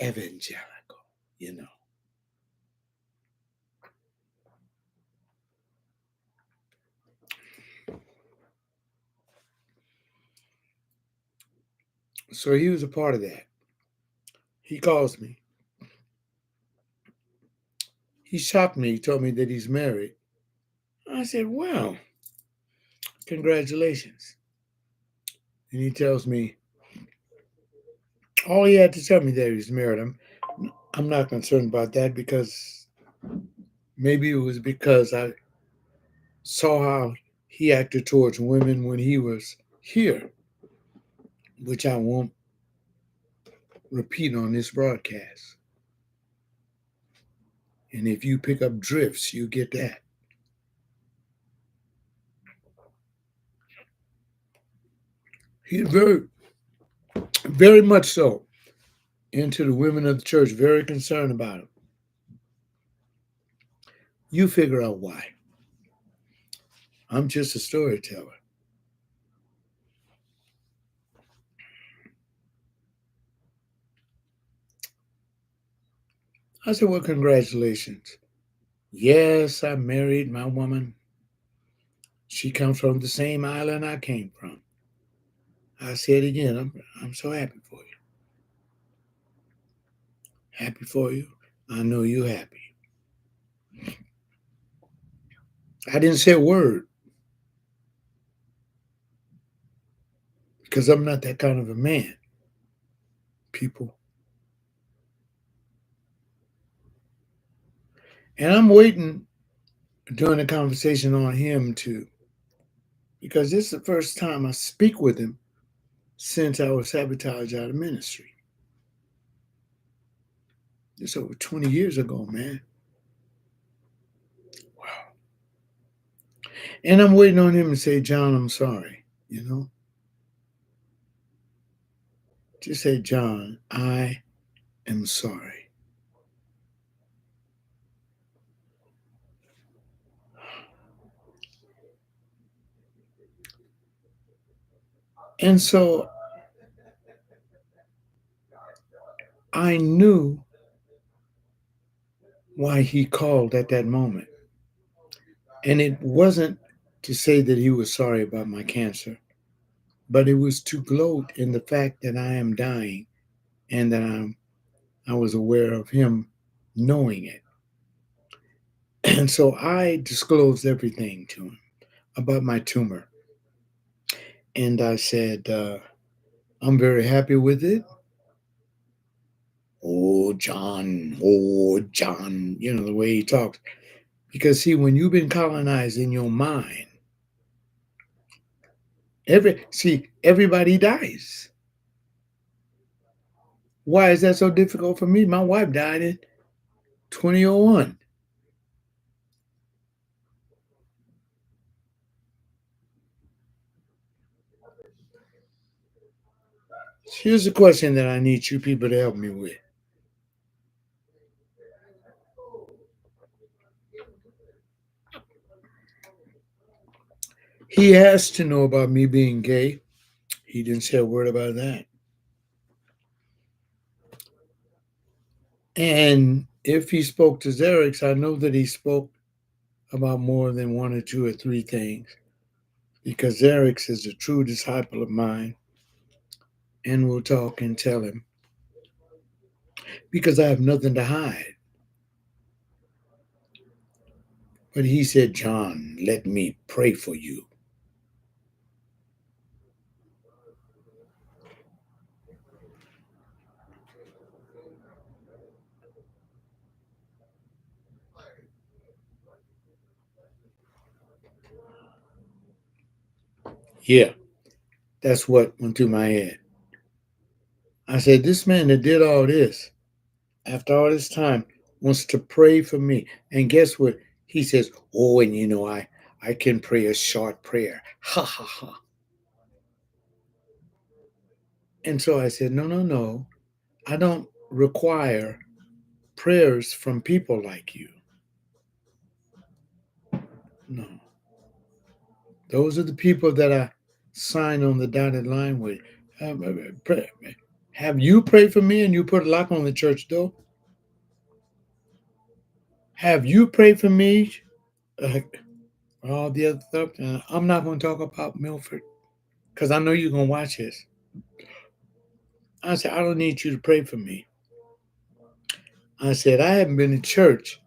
evangelical, you know. So he was a part of that. He calls me. He shocked me. He told me that he's married. I said, wow, congratulations. And he tells me, all he had to tell me that he's married. I'm not concerned about that because maybe it was because I saw how he acted towards women when he was here, which I won't repeat on this broadcast. And if you pick up drifts, you get that. He's very much so into the women of the church, very concerned about them. You figure out why. I'm just a storyteller. I said, well, congratulations. Yes, I married my woman. She comes from the same island I came from. I said again, I'm so happy for you. Happy for you. I know you're happy. I didn't say a word because I'm not that kind of a man, people. And I'm waiting during the conversation on him to, because this is the first time I speak with him since I was sabotaged out of ministry. It's over 20 years ago, man. Wow. And I'm waiting on him to say, John, I'm sorry. You know, just say, John, I am sorry. And so I knew why he called at that moment. And it wasn't to say that he was sorry about my cancer, but it was to gloat in the fact that I am dying and that I was aware of him knowing it. And so I disclosed everything to him about my tumor. And I said, I'm very happy with it. Oh, John, you know, the way he talks. Because, see, when you've been colonized in your mind, everybody dies. Why is that so difficult for me? My wife died in 2001. Here's a question that I need you people to help me with. He has to know about me being gay. He didn't say a word about that. And if he spoke to Xerix, I know that he spoke about more than one or two or three things because Xerix is a true disciple of mine. And we'll talk and tell him because I have nothing to hide. But he said, John, let me pray for you. Yeah, that's what went through my head. I said, this man that did all this, after all this time, wants to pray for me. And guess what? He says, oh, and you know, I can pray a short prayer. Ha ha ha. And so I said, no, no, no. I don't require prayers from people like you. No, those are the people that I sign on the dotted line with. Have, pray, have you prayed for me and you put a lock on the church door? Have you prayed for me? Uh, all the other stuff. I'm not going to talk about Milford because I know you're going to watch this. I said, I don't need you to pray for me. I said, I haven't been in church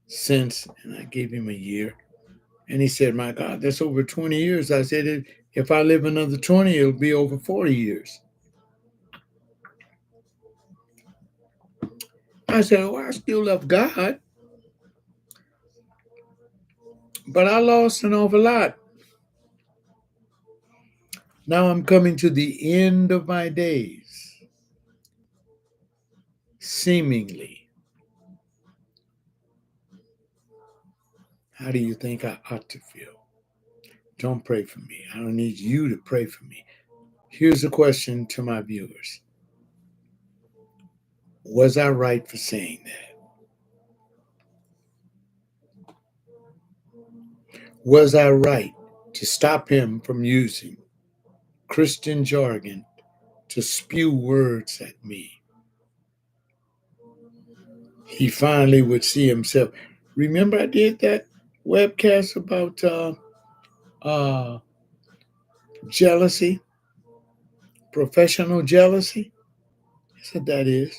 since, and I gave him a year. And he said, my God, that's over 20 years. I said, if I live another 20, it'll be over 40 years. I said, oh, I still love God, but I lost an awful lot. Now I'm coming to the end of my days, seemingly. How do you think I ought to feel? Don't pray for me. I don't need you to pray for me. Here's a question to my viewers. Was I right for saying that? Was I right to stop him from using Christian jargon to spew words at me? He finally would see himself. Remember, I did that webcast about uh, jealousy, professional jealousy. That's what that is.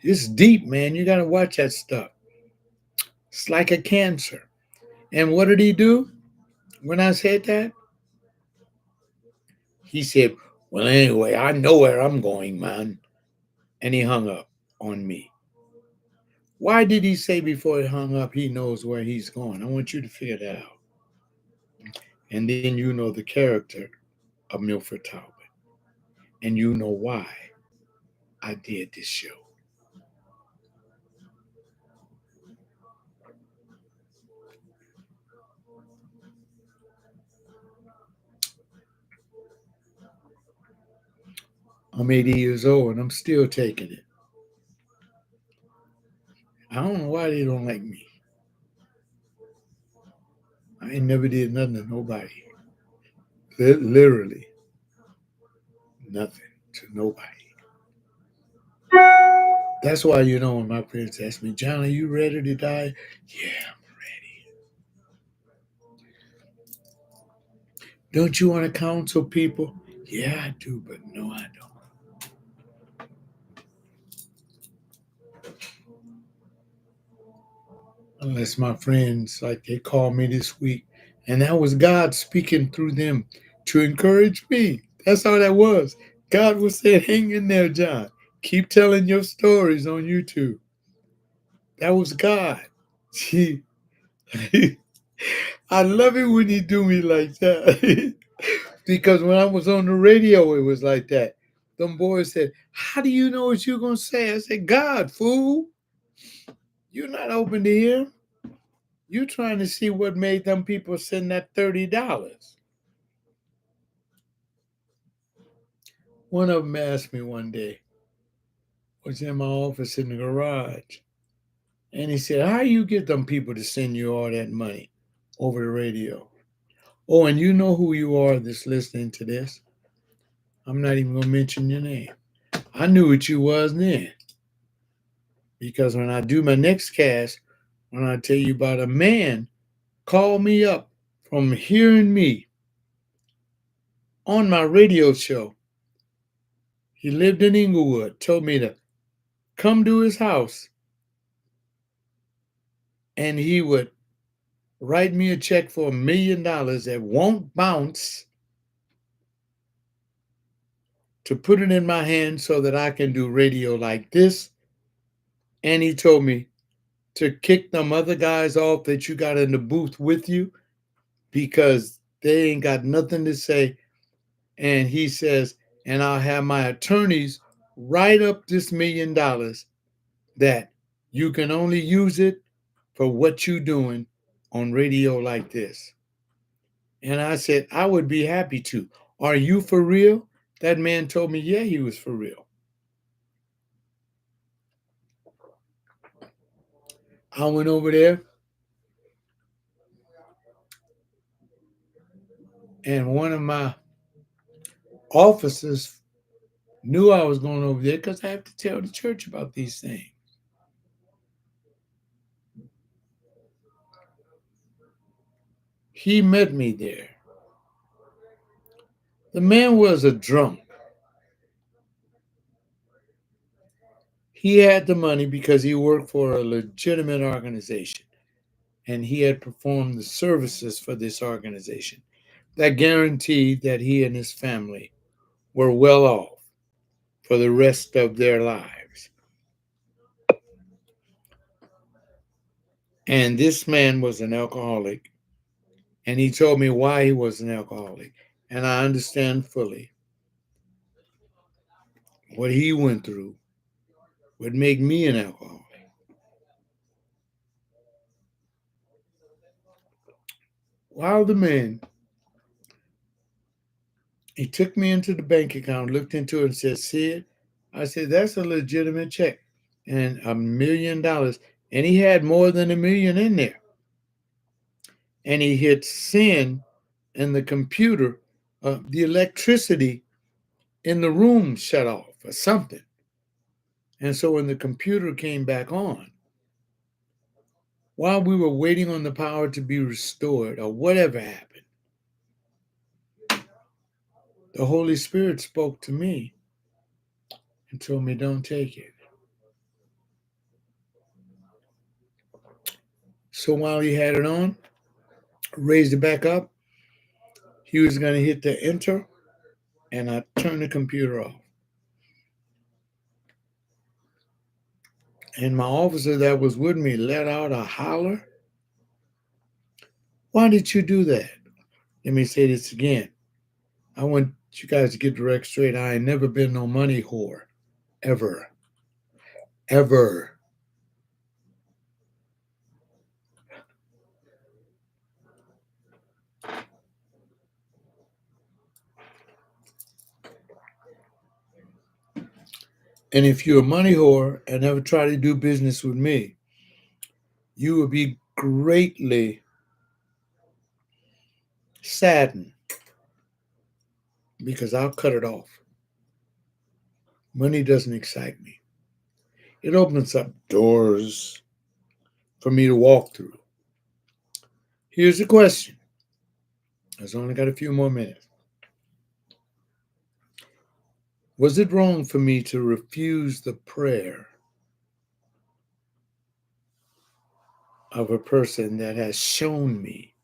It's deep, man. You got to watch that stuff. It's like a cancer. And what did he do when I said that? He said, well, anyway, I know where I'm going, man. And he hung up on me. Why did he say before he hung up he knows where he's going? I want you to figure that out. And then you know the character of Milford Talbot. And you know why I did this show. I'm 80 years old and I'm still taking it. I don't know why they don't like me. I ain't never did nothing to nobody. Literally nothing to nobody. That's why, when my friends ask me, John, are you ready to die? Yeah, I'm ready. Don't you want to counsel people? Yeah, I do, but no, I don't. Unless my friends, like they called me this week, and that was God speaking through them to encourage me. That's how that was. God was saying, hang in there, John. Keep telling your stories on YouTube. That was God. See, I love it when you do me like that. Because when I was on the radio, it was like that. Them boys said, how do you know what you're going to say? I said, God, fool. You're not open to him. You're trying to see what made them people send that $30. One of them asked me one day, was in my office in the garage. And he said, how you get them people to send you all that money over the radio? Oh, and you know who you are that's listening to this. I'm not even going to mention your name. I knew what you was then. Because when I do my next cast, when I tell you about a man called me up from hearing me on my radio show. He lived in Inglewood, told me to come to his house and he would write me a check for $1 million that won't bounce to put it in my hand so that I can do radio like this. And he told me to kick them other guys off that you got in the booth with you because they ain't got nothing to say. And he says, and I'll have my attorneys write up this $1 million that you can only use it for what you're doing on radio like this. And I said, I would be happy to. Are you for real? That man told me, yeah, he was for real. I went over there. And one of my officers knew I was going over there because I have to tell the church about these things. He met me there. The man was a drunk. He had the money because he worked for a legitimate organization and he had performed the services for this organization that guaranteed that he and his family were well off for the rest of their lives. And this man was an alcoholic, and he told me why he was an alcoholic. And I understand fully what he went through would make me an alcoholic. While the man, he took me into the bank account, looked into it, and said, "See it?" I said, "That's a legitimate check, and $1 million." And he had more than 1 million in there. And he hit send, and the computer, the electricity in the room shut off or something. And so when the computer came back on, while we were waiting on the power to be restored or whatever happened, the Holy Spirit spoke to me and told me, "Don't take it." So while he had it on, raised it back up, he was going to hit the enter, and I turned the computer off. And my officer that was with me let out a holler. "Why did you do that?" Let me say this again. I want you guys to get the record straight. I ain't never been no money whore. Ever. Ever. And if you're a money whore and ever try to do business with me, you will be greatly saddened because I'll cut it off. Money doesn't excite me. It opens up doors for me to walk through. Here's the question. I've only got a few more minutes. Was it wrong for me to refuse the prayer of a person that has shown me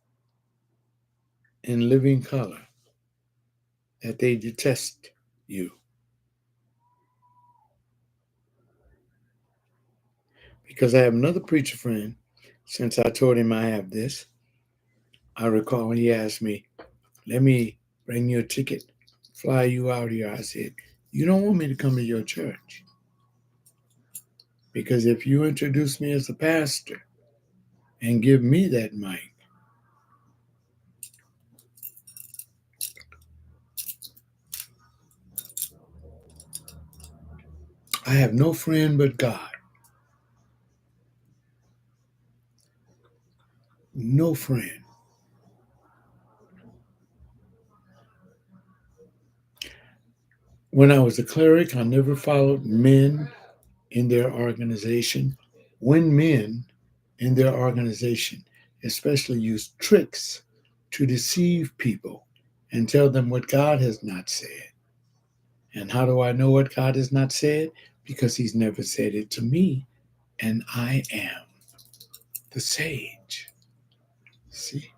in living color that they detest you? Because I have another preacher friend, since I told him I have this, I recall he asked me, "Let me bring you a ticket, fly you out here." I said, "You don't want me to come to your church. Because if you introduce me as a pastor and give me that mic, I have no friend but God. No friend." When I was a cleric, I never followed men in their organization. When men in their organization especially use tricks to deceive people and tell them what God has not said. And how do I know what God has not said? Because he's never said it to me, and I am the sage. See?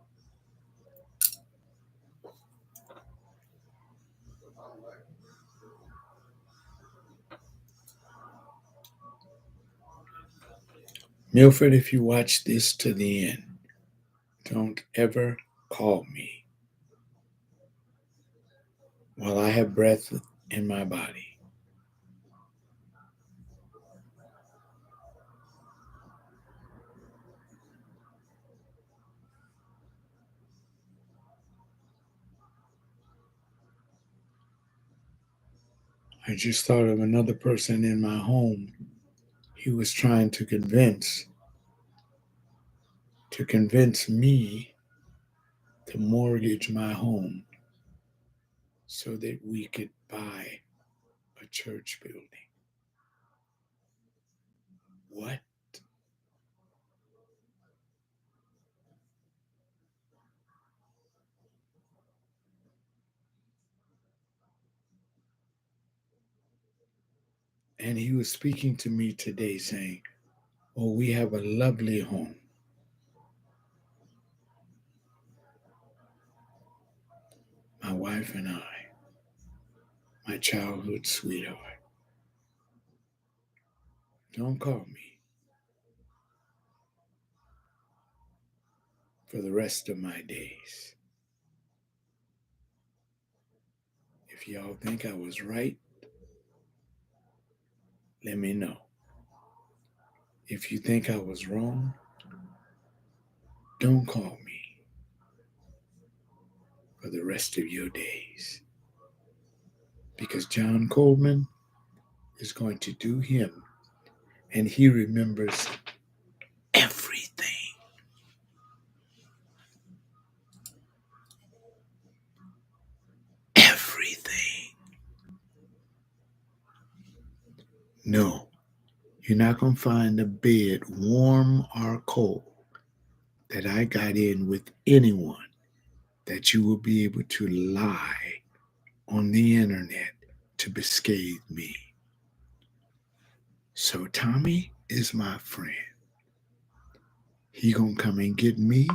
Milford, if you watch this to the end, don't ever call me while I have breath in my body. I just thought of another person in my home he was trying to convince me to mortgage my home. so that we could buy a church building. What? And he was speaking to me today saying, oh, we have a lovely home. My wife and I, my childhood sweetheart. Don't call me for the rest of my days. If y'all think I was right, let me know. If you think I was wrong, don't call me for the rest of your days. Because John Coleman is going to do him, and he remembers everything. Everything. No, you're not going to find a bed, warm or cold, that I got in with anyone that you will be able to lie on the internet to bescathe me. So Tommy is my friend. He gonna come and get me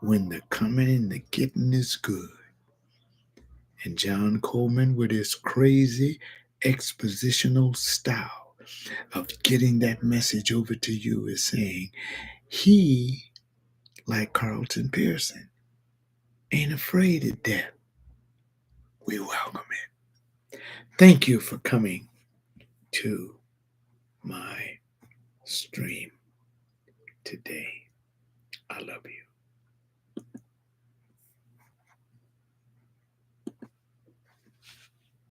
when the coming and the getting is good. And John Coleman, with his crazy expositional style of getting that message over to you, is saying he, like Carlton Pearson, ain't afraid of death. We welcome it. Thank you for coming to my stream today. I love you.